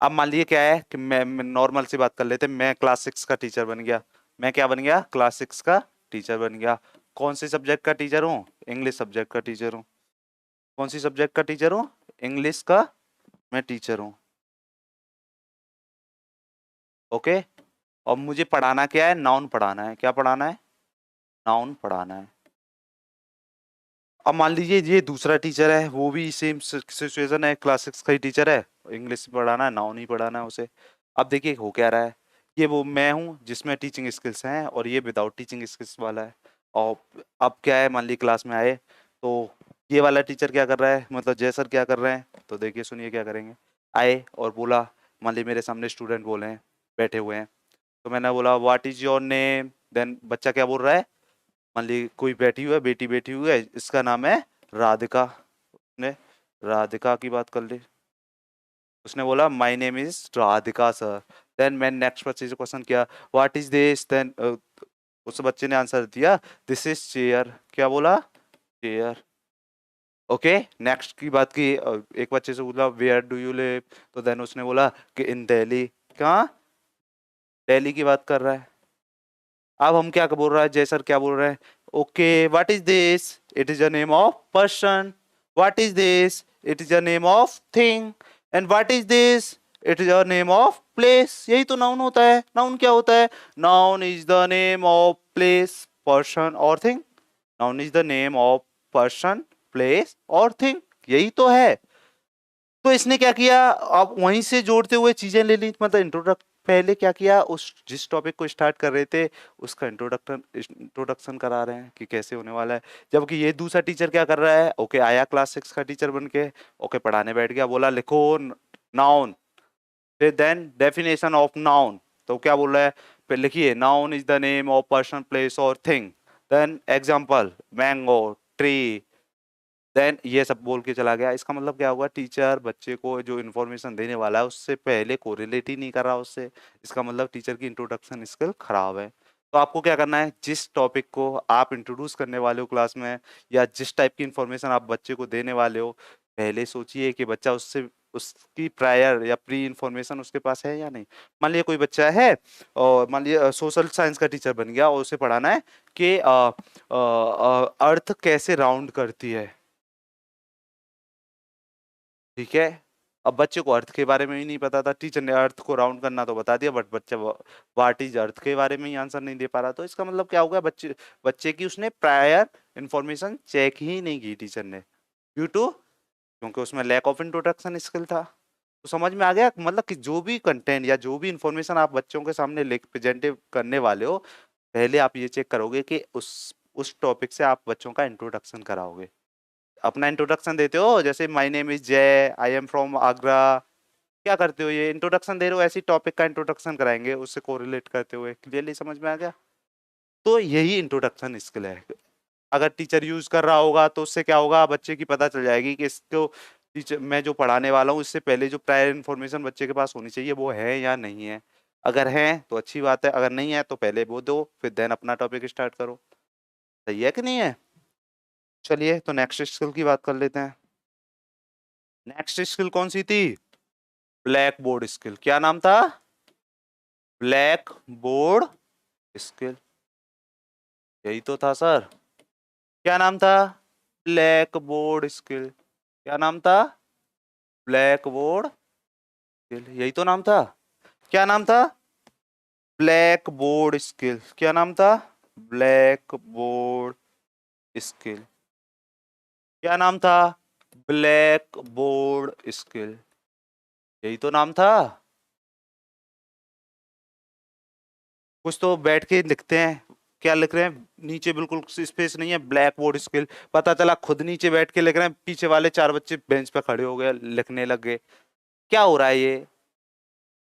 अब मान लीजिए क्या है कि मैं नॉर्मल सी बात कर लेते हैं, मैं क्लास 6 का टीचर बन गया। मैं क्या बन गया? क्लास 6 का टीचर बन गया। कौन से सब्जेक्ट का टीचर हूँ? इंग्लिश सब्जेक्ट का टीचर हूँ। कौन सी सब्जेक्ट का टीचर हूँ? इंग्लिश का मैं टीचर हूँ। ओके, और मुझे पढ़ाना क्या है? नाउन पढ़ाना है। क्या पढ़ाना है? नाउन पढ़ाना है। अब मान लीजिए ये दूसरा टीचर है, वो भी सेम सिचुएशन है, क्लास 6 का ही टीचर है, इंग्लिश पढ़ाना है, नाउन ही पढ़ाना है उसे। अब देखिए हो क्या रहा है, ये वो मैं हूँ जिसमें टीचिंग स्किल्स हैं और ये विदाउट टीचिंग स्किल्स वाला है। और अब क्या है, मान ली क्लास में आए तो ये वाला टीचर क्या कर रहा है, मतलब जय सर क्या कर रहे हैं, तो देखिए सुनिए क्या करेंगे। आए और बोला, मान ली मेरे सामने स्टूडेंट बोले हैं, बैठे हुए हैं, तो मैंने बोला what is your name. Then बच्चा क्या बोल रहा है, मान ली कोई बैठी हुई है, बेटी बैठी हुई है, इसका नाम है राधिका। ने राधिका की बात कर ली, उसने बोला my name is Radhika sir. Then मैंने नेक्स्ट बच्चे से क्वेश्चन किया व्हाट इज दिस, देन उस बच्चे ने आंसर दिया दिस इज चेयर। क्या बोला? चेयर। ओके, नेक्स्ट की बात की, एक बच्चे से बोला वेयर डू यू लिव, तो देन उसने बोला कि इन दिल्ली। कहाँ? दिल्ली की बात कर रहा है। अब हम क्या बोल रहा है, जय सर क्या बोल रहे हैं, okay what is this, it is a name of person. What is this, it is a name of thing. And what is this, it is a name of place. यही तो नाउन होता है। Noun क्या होता है? Noun is the name of place, person और thing. Noun is the name of person, place और thing, यही तो है। तो इसने क्या किया, अब वहीं से जोड़ते हुए चीजें ले ली, मतलब इंट्रोडक्ट पहले क्या किया, उस जिस टॉपिक को स्टार्ट कर रहे थे उसका इंट्रोडक्शन करा रहे हैं कि कैसे होने वाला है। जबकि ये दूसरा टीचर क्या कर रहा है, ओके आया क्लास 6 का टीचर बन के, ओके पढ़ाने बैठ गया, बोला लिखो नाउन, फिर देन डेफिनेशन ऑफ नाउन। तो क्या बोल रहा है, फिर लिखिए noun is the name of person, place और thing. Then example mango, tree, then ये सब बोल के चला गया। इसका मतलब क्या हुआ, टीचर बच्चे को जो इन्फॉर्मेशन देने वाला है उससे पहले कोरिलेट ही नहीं कर रहा उससे। इसका मतलब टीचर की इंट्रोडक्शन स्किल खराब है। तो आपको क्या करना है, जिस टॉपिक को आप इंट्रोड्यूस करने वाले हो क्लास में, या जिस टाइप की इंफॉर्मेशन आप बच्चे को देने वाले हो, पहले सोचिए कि बच्चा उससे उसकी प्रायर या प्री इंफॉर्मेशन उसके पास है या नहीं। मान लिया कोई बच्चा है और मान लिया सोशल साइंस का टीचर बन गया और उसे पढ़ाना है कि अर्थ कैसे राउंड करती है। ठीक है, अब बच्चे को अर्थ के बारे में ही नहीं पता था, टीचर ने अर्थ को राउंड करना तो बता दिया, बट बच्चा व्हाट इज अर्थ के बारे में ही आंसर नहीं दे पा रहा। तो इसका मतलब क्या होगा, बच्चे बच्चे की उसने प्रायर इंफॉर्मेशन चेक ही नहीं की टीचर ने, ड्यू टू, क्योंकि उसमें लैक ऑफ इंट्रोडक्शन स्किल था। तो समझ में आ गया, मतलब कि जो भी कंटेंट या जो भी इंफॉर्मेशन आप बच्चों के सामने प्रेजेंट करने वाले हो, पहले आप ये चेक करोगे कि उस टॉपिक से आप बच्चों का इंट्रोडक्शन कराओगे। अपना इंट्रोडक्शन देते हो, जैसे माय नेम इज जय, आई एम फ्रॉम आगरा, क्या करते हो, ये इंट्रोडक्शन दे रहे हो, ऐसी टॉपिक का इंट्रोडक्शन कराएंगे उससे कोरिलेट करते हुए। क्लियरली समझ में आ गया? तो यही इंट्रोडक्शन स्किल है। अगर टीचर यूज कर रहा होगा तो उससे क्या होगा, बच्चे की पता चल जाएगी कि इसको टीचर मैं जो पढ़ाने वाला हूँ इससे पहले जो प्रायर इन्फॉर्मेशन बच्चे के पास होनी चाहिए वो है या नहीं है। अगर है तो अच्छी बात है, अगर नहीं है तो पहले वो दो, फिर देन अपना टॉपिक स्टार्ट करो। सही है कि नहीं है? चलिए तो नेक्स्ट स्किल की बात कर लेते हैं। नेक्स्ट स्किल कौन सी थी? Black board skill. क्या नाम था? Black board skill. यही तो था सर। क्या नाम था? Black board skill. क्या नाम था? ब्लैक बोर्ड स्किल, यही तो नाम था। क्या नाम था? Black board skill. क्या नाम था? Black board skill. क्या नाम था? ब्लैक बोर्ड स्किल, यही तो नाम था। कुछ तो बैठ के लिखते हैं, क्या लिख रहे हैं? नीचे बिल्कुल स्पेस नहीं है, ब्लैक बोर्ड स्किल। पता चला खुद नीचे बैठ के लिख रहे हैं, पीछे वाले चार बच्चे बेंच पे खड़े हो गए, लिखने लग गए। क्या हो रहा है ये?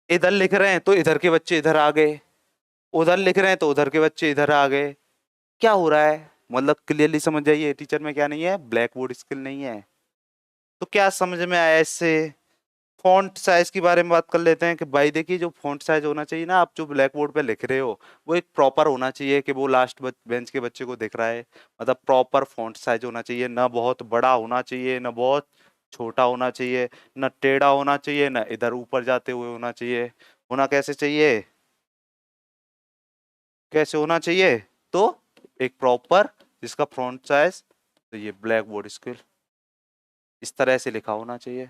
इधर लिख रहे हैं तो इधर के बच्चे इधर आ गए, उधर लिख रहे हैं तो उधर के बच्चे इधर आ गए। क्या हो रहा है? मतलब क्लियरली समझ जाइए, टीचर में क्या नहीं है? ब्लैक बोर्ड स्किल नहीं है। तो क्या समझ में आया इससे? फॉन्ट साइज के बारे में बात कर लेते हैं कि भाई देखिए, जो फॉन्ट साइज होना चाहिए ना, आप जो ब्लैक बोर्ड पे लिख रहे हो, वो एक प्रॉपर होना चाहिए कि वो लास्ट बेंच के बच्चे को दिख रहा है। मतलब प्रॉपर फॉन्ट साइज होना चाहिए, ना बहुत बड़ा होना चाहिए ना बहुत छोटा होना चाहिए, ना टेढ़ा होना चाहिए ना इधर ऊपर जाते हुए होना चाहिए। होना कैसे चाहिए? कैसे होना चाहिए? तो एक प्रॉपर, जिसका फ्रंट साइज, तो ये ब्लैक बोर्ड स्किल इस तरह से लिखा होना चाहिए।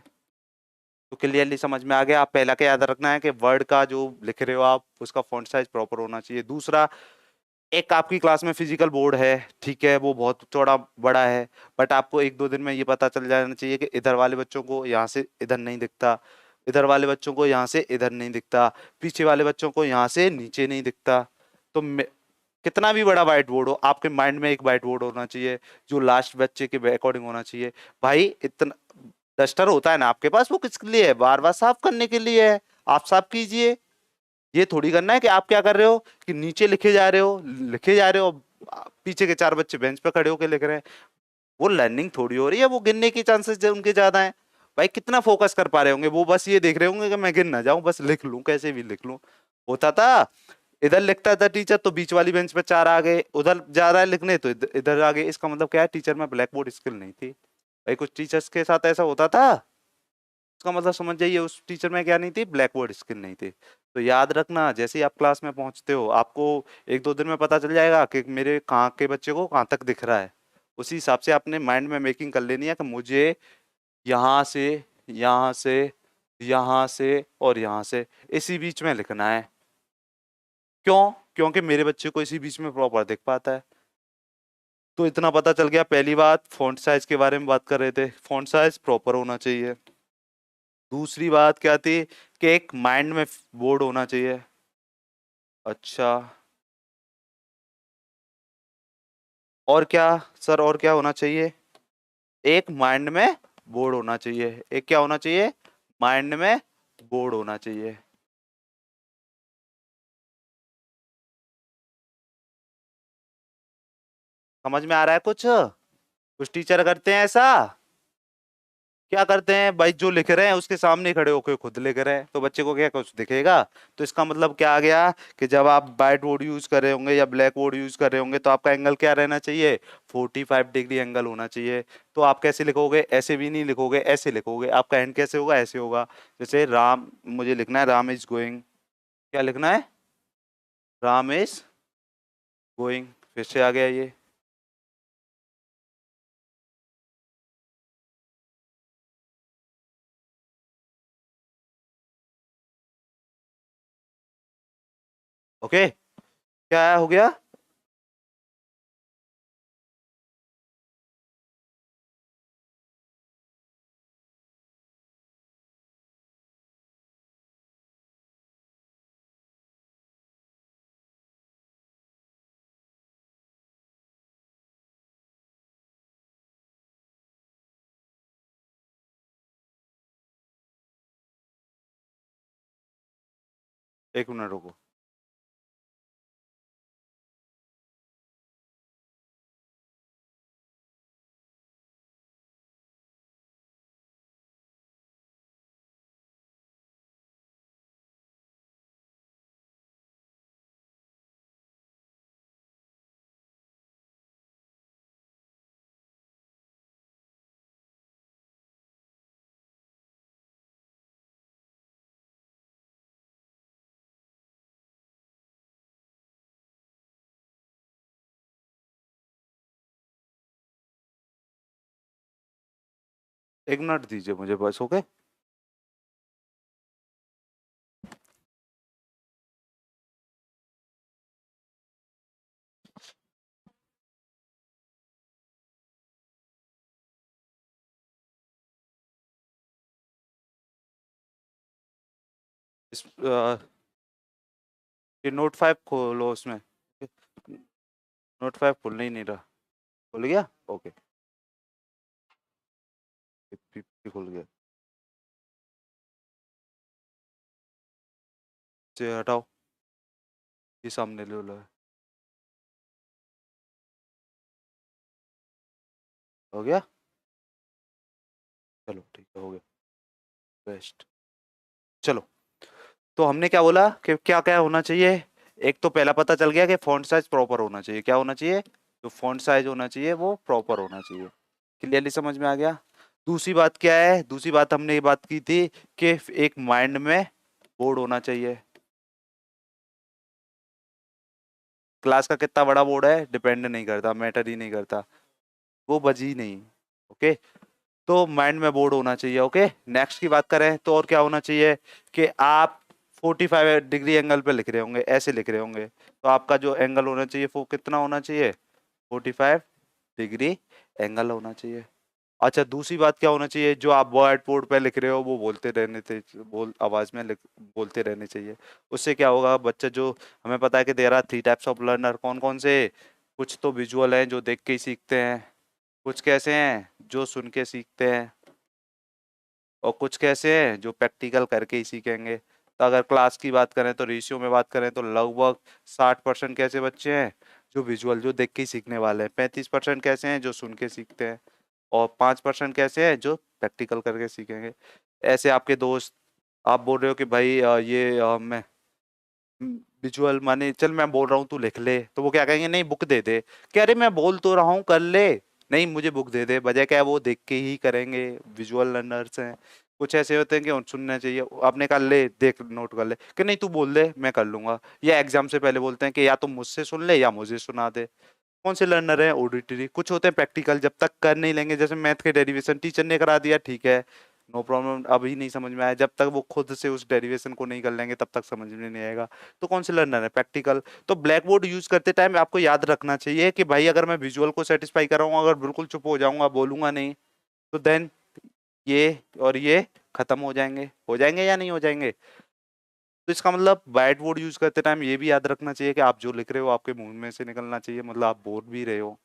तो क्लियरली समझ में आ गया। आप पहला क्या याद रखना है कि वर्ड का जो लिख रहे हो आप, उसका फॉन्ट साइज प्रॉपर होना चाहिए। दूसरा, एक आपकी क्लास में फिजिकल बोर्ड है, ठीक है, वो बहुत चौड़ा बड़ा है, बट आपको एक दो दिन में ये पता चल जाना चाहिए कि इधर वाले बच्चों को यहाँ से इधर नहीं दिखता, इधर वाले बच्चों को यहाँ से इधर नहीं दिखता, पीछे वाले बच्चों को यहाँ से नीचे नहीं दिखता। तो कितना भी बड़ा व्हाइट बोर्ड हो, आपके माइंड में एक व्हाइट बोर्ड होना चाहिए जो लास्ट बच्चे के अकॉर्डिंग होना चाहिए। भाई इतना डस्टर होता है ना आपके पास, वो किसके लिए है? बार बार साफ करने के लिए है। आप साफ कीजिए। ये थोड़ी करना है कि आप क्या कर रहे हो कि नीचे लिखे जा रहे हो, लिखे जा रहे हो, पीछे के चार बच्चे बेंच पे खड़े होकर लिख रहे हैं। वो लर्निंग थोड़ी हो रही है, वो गिनने के चांसेस उनके ज्यादा हैं। भाई कितना फोकस कर पा रहे होंगे? वो बस ये देख रहे होंगे कि मैं गिन ना जाऊं, बस लिख लूं, कैसे भी लिख लूं। होता था, इधर लिखता था टीचर तो बीच वाली बेंच पे चार आ गए, उधर जा रहा है लिखने तो इधर इधर आ गए। इसका मतलब क्या है? टीचर में ब्लैक बोर्ड स्किल नहीं थी। भाई कुछ टीचर्स के साथ ऐसा होता था। इसका मतलब समझ जाइए, उस टीचर में क्या नहीं थी? ब्लैक बोर्ड स्किल नहीं थी। तो याद रखना, जैसे ही आप क्लास में पहुंचते हो, आपको एक दो दिन में पता चल जाएगा कि मेरे कहाँ के बच्चे को कहाँ तक दिख रहा है। उसी हिसाब से आपने माइंड में मेकिंग कर लेनी है कि मुझे यहाँ से, यहाँ से, यहाँ से और यहाँ से इसी बीच में लिखना है। क्यों? क्योंकि मेरे बच्चे को इसी बीच में प्रॉपर दिख पाता है। तो इतना पता चल गया। पहली बात, फॉन्ट साइज के बारे में बात कर रहे थे, फॉन्ट साइज प्रॉपर होना चाहिए। दूसरी बात क्या थी कि एक माइंड में बोर्ड होना चाहिए। अच्छा, और क्या सर? और क्या होना चाहिए? एक माइंड में बोर्ड होना चाहिए। एक क्या होना चाहिए? माइंड में बोर्ड होना चाहिए। समझ में आ रहा है कुछ? कुछ टीचर करते हैं ऐसा। क्या करते हैं भाई? जो लिख रहे हैं उसके सामने खड़े होकर खुद लिख रहे हैं, तो बच्चे को क्या कुछ दिखेगा? तो इसका मतलब क्या आ गया कि जब आप व्हाइट बोर्ड यूज कर रहे होंगे या ब्लैक बोर्ड यूज कर रहे होंगे, तो आपका एंगल क्या रहना चाहिए? 45 डिग्री एंगल होना चाहिए। तो आप कैसे लिखोगे? ऐसे भी नहीं लिखोगे, ऐसे लिखोगे। आपका एंड कैसे होगा? ऐसे होगा। जैसे राम, मुझे लिखना है राम इज गोइंग। क्या लिखना है? Ram is going. फिर से आ गया ये। ओके, क्या हो गया? एक मिनट रुको। 1 मिनट दीजिए मुझे बस, ओके। ये नोट 5 खोलो उसमें। नोट 5 खुलने ही नहीं रहा। खुल गया, ओके। पीपीटी खुल गया। से हटाओ, ये सामने ले लो। हो गया, चलो ठीक है, हो गया, बेस्ट। चलो, तो हमने क्या बोला कि क्या क्या होना चाहिए। एक तो पहला पता चल गया कि फॉन्ट साइज प्रॉपर होना चाहिए। क्या होना चाहिए? जो फॉन्ट साइज होना चाहिए वो प्रॉपर होना चाहिए। क्लियरली समझ में आ गया। दूसरी बात क्या है? दूसरी बात हमने ये बात की थी कि एक माइंड में बोर्ड होना चाहिए। क्लास का कितना बड़ा बोर्ड है डिपेंड नहीं करता, मैटर ही नहीं करता, वो बजी नहीं। ओके, तो माइंड में बोर्ड होना चाहिए। ओके, नेक्स्ट की बात करें तो और क्या होना चाहिए कि आप 45 डिग्री एंगल पे लिख रहे होंगे, ऐसे लिख रहे होंगे, तो आपका जो एंगल होना चाहिए वो कितना होना चाहिए? 45 डिग्री एंगल होना चाहिए। अच्छा, दूसरी बात क्या होना चाहिए? जो आप व्हाइट बोर्ड पे लिख रहे हो वो बोलते रहने थे, बोल आवाज में बोलते रहने चाहिए। उससे क्या होगा, बच्चे जो, हमें पता है कि there are 3 types of learner. कौन कौन से? कुछ तो विजुअल हैं जो देख के ही सीखते हैं, कुछ कैसे हैं जो सुन के सीखते हैं, और कुछ कैसे हैं जो प्रैक्टिकल करके ही सीखेंगे। तो अगर क्लास की बात करें तो रेशियो में बात करें तो लगभग 60% कैसे बच्चे हैं जो विजुअल, जो देख के ही सीखने वाले हैं, 35% कैसे हैं जो सुन के सीखते हैं, और 5% कैसे हैं जो प्रैक्टिकल करके सीखेंगे। ऐसे आपके दोस्त, आप बोल रहे हो कि भाई मैं विजुअल माने, चल मैं बोल रहा हूँ तू लिख ले, तो वो क्या कहेंगे? नहीं बुक दे दे। कह रहे मैं बोल तो रहा हूँ कर ले, नहीं मुझे बुक दे दे। वजह क्या है? वो देख के ही करेंगे, विजुअल लर्नर्स हैं। कुछ ऐसे होते हैं कि सुनना चाहिए, आपने कहा ले देख नोट कर ले, कि नहीं तू बोल दे मैं कर लूंगा। या एग्जाम से पहले बोलते हैं कि या तुम मुझसे सुन ले या मुझे सुना दे। कौन से लर्नर है? ऑडिटरी। कुछ होते हैं प्रैक्टिकल, जब तक कर नहीं लेंगे, जैसे मैथ के डेरिवेशन टीचर ने करा दिया ठीक है, नो प्रॉब्लम, अभी नहीं समझ में आया, जब तक वो खुद से उस डेरिवेशन को नहीं कर लेंगे तब तक समझ में नहीं आएगा। तो कौन से लर्नर है? प्रैक्टिकल। तो ब्लैक बोर्ड यूज करते टाइम आपको याद रखना चाहिए कि भाई अगर मैं विजुअल को सेटिस्फाई कर रहा हूँ, अगर बिल्कुल चुप हो जाऊंगा, बोलूंगा नहीं, तो देन ये और ये खत्म हो जाएंगे या नहीं हो जाएंगे। तो इसका मतलब व्हाइट बोर्ड यूज करते टाइम ये भी याद रखना चाहिए कि आप जो लिख रहे हो आपके मुंह में से निकलना चाहिए, मतलब आप बोल भी रहे हो।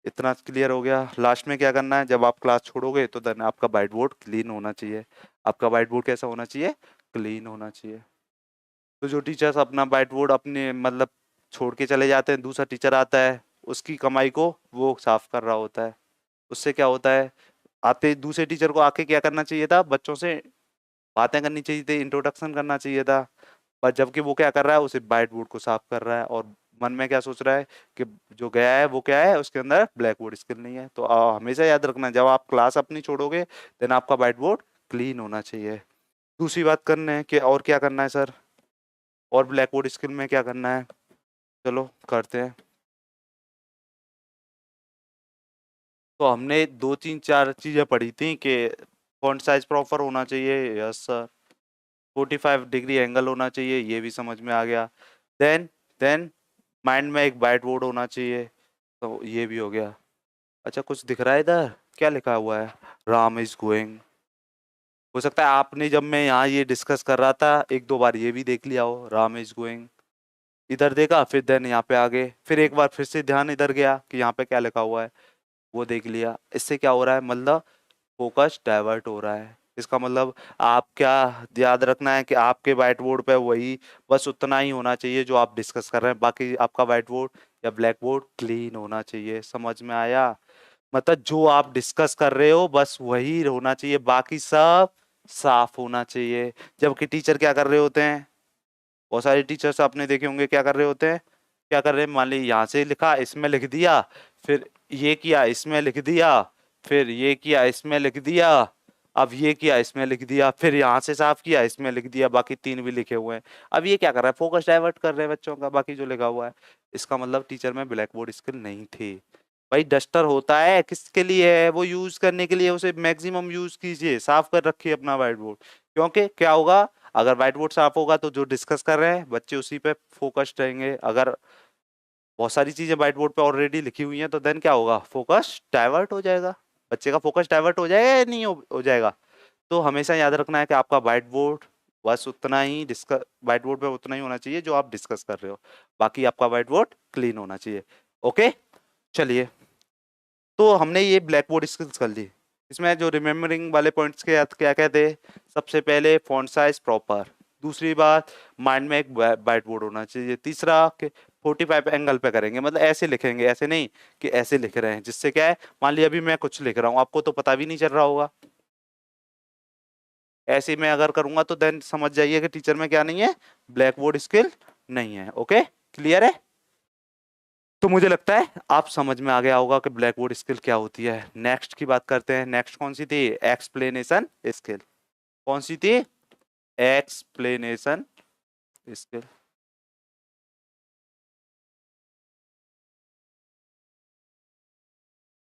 इतना क्लियर हो गया। लास्ट में क्या करना है, जब आप क्लास छोड़ोगे तो देन आपका व्हाइट बोर्ड क्लीन होना चाहिए। आपका व्हाइट बोर्ड कैसा होना चाहिए? क्लीन होना चाहिए। तो जो टीचर्स अपना व्हाइट बोर्ड अपने मतलब छोड़ के चले जाते हैं, दूसरा टीचर आता है, उसकी कमाई को वो साफ कर रहा होता है। उससे क्या होता है, आते दूसरे टीचर को आके क्या करना चाहिए था? बच्चों से बातें करनी चाहिए थी, इंट्रोडक्शन करना चाहिए था। पर जबकि वो क्या कर रहा है? उसे व्हाइट बोर्ड को साफ कर रहा है, और मन में क्या सोच रहा है कि जो गया है वो क्या है, उसके अंदर ब्लैक बोर्ड स्किल नहीं है। तो हमेशा याद रखना, जब आप क्लास अपनी छोड़ोगे देन आपका व्हाइट बोर्ड क्लीन होना चाहिए। दूसरी बात करने हैं कि और क्या करना है सर, और ब्लैक बोर्ड स्किल में क्या करना है, चलो करते हैं। तो हमने 2 3 4 चीजें पढ़ी थी कि फॉन्ट साइज प्रॉपर होना चाहिए, यस सर। 45 डिग्री एंगल होना चाहिए, ये भी समझ में आ गया। देन देन माइंड में एक वाइट बोर्ड होना चाहिए, तो ये भी हो गया। अच्छा, कुछ दिख रहा है इधर? क्या लिखा हुआ है? Ram is going. हो सकता है आपने जब मैं यहाँ ये डिस्कस कर रहा था 1 2 बार ये भी देख लिया हो, राम इज गोइंग। इधर देखा, फिर देन यहाँ पे आ गए, फिर एक बार फिर से ध्यान इधर गया कि यहाँ पे क्या लिखा हुआ है, वो देख लिया। इससे क्या हो रहा है, मतलब फोकस डाइवर्ट हो रहा है। इसका मतलब आप क्या याद रखना है कि आपके व्हाइट बोर्ड पे वही बस उतना ही होना चाहिए जो आप डिस्कस कर रहे हैं, बाकी आपका व्हाइट बोर्ड या ब्लैक बोर्ड क्लीन होना चाहिए। समझ में आया? मतलब जो आप डिस्कस कर रहे हो बस वही होना चाहिए, बाकी सब साफ होना चाहिए। जबकि टीचर क्या कर रहे होते हैं, बहुत सारे टीचर्स आपने देखे होंगे क्या कर रहे होते हैं, क्या कर रहे हैं, मान ली यहाँ से लिखा इसमें लिख दिया, फिर ये किया इसमें लिख दिया, फिर ये किया इसमें लिख दिया, अब ये किया इसमें लिख दिया, फिर यहाँ से साफ किया इसमें लिख दिया, बाकी 3 भी लिखे हुए हैं। अब ये क्या कर रहा है, फोकस डाइवर्ट कर रहे हैं बच्चों का, बाकी जो लिखा हुआ है। इसका मतलब टीचर में ब्लैक बोर्ड स्किल नहीं थी। भाई डस्टर होता है किसके लिए है, वो यूज करने के लिए, उसे मैक्सिमम यूज कीजिए, साफ कर रखिए अपना व्हाइट बोर्ड। क्योंकि क्या होगा, अगर व्हाइट बोर्ड साफ होगा तो जो डिस्कस कर रहे हैं बच्चे उसी पे फोकस्ड रहेंगे। अगर बहुत सारी चीजें व्हाइट बोर्ड पे ऑलरेडी लिखी हुई हैं तो देन क्या होगा, फोकस डाइवर्ट हो जाएगा, बच्चे का फोकस डाइवर्ट हो जाएगा या नहीं हो जाएगा। तो हमेशा याद रखना है कि आपका व्हाइट बोर्ड बस उतना ही डिस्कस, व्हाइट बोर्ड पे उतना ही होना चाहिए जो आप डिस्कस कर रहे हो, बाकी आपका व्हाइट बोर्ड क्लीन होना चाहिए। ओके, चलिए, तो हमने ये ब्लैक बोर्ड स्किल्स कर ली। इसमें जो रिमेम्बरिंग वाले पॉइंट्स के क्या क्या थे, सबसे पहले फॉन्ट साइज प्रॉपर, दूसरी बात माइंड में एक व्हाइट बोर्ड होना चाहिए, तीसरा कि 45 एंगल पे करेंगे, मतलब ऐसे लिखेंगे, ऐसे नहीं कि ऐसे लिख रहे हैं, जिससे क्या है, मान लिया अभी मैं कुछ लिख रहा हूँ आपको तो पता भी नहीं चल रहा होगा, ऐसे मैं अगर करूंगा तो देन समझ जाइए कि टीचर में क्या नहीं है, ब्लैक बोर्ड स्किल नहीं है। ओके, क्लियर है। तो मुझे लगता है आप समझ में आ गया होगा कि ब्लैक बोर्ड स्किल क्या होती है। नेक्स्ट की बात करते हैं, नेक्स्ट कौन सी थी, एक्सप्लेनेशन स्किल। कौन सी थी, एक्सप्लेनेशन स्किल।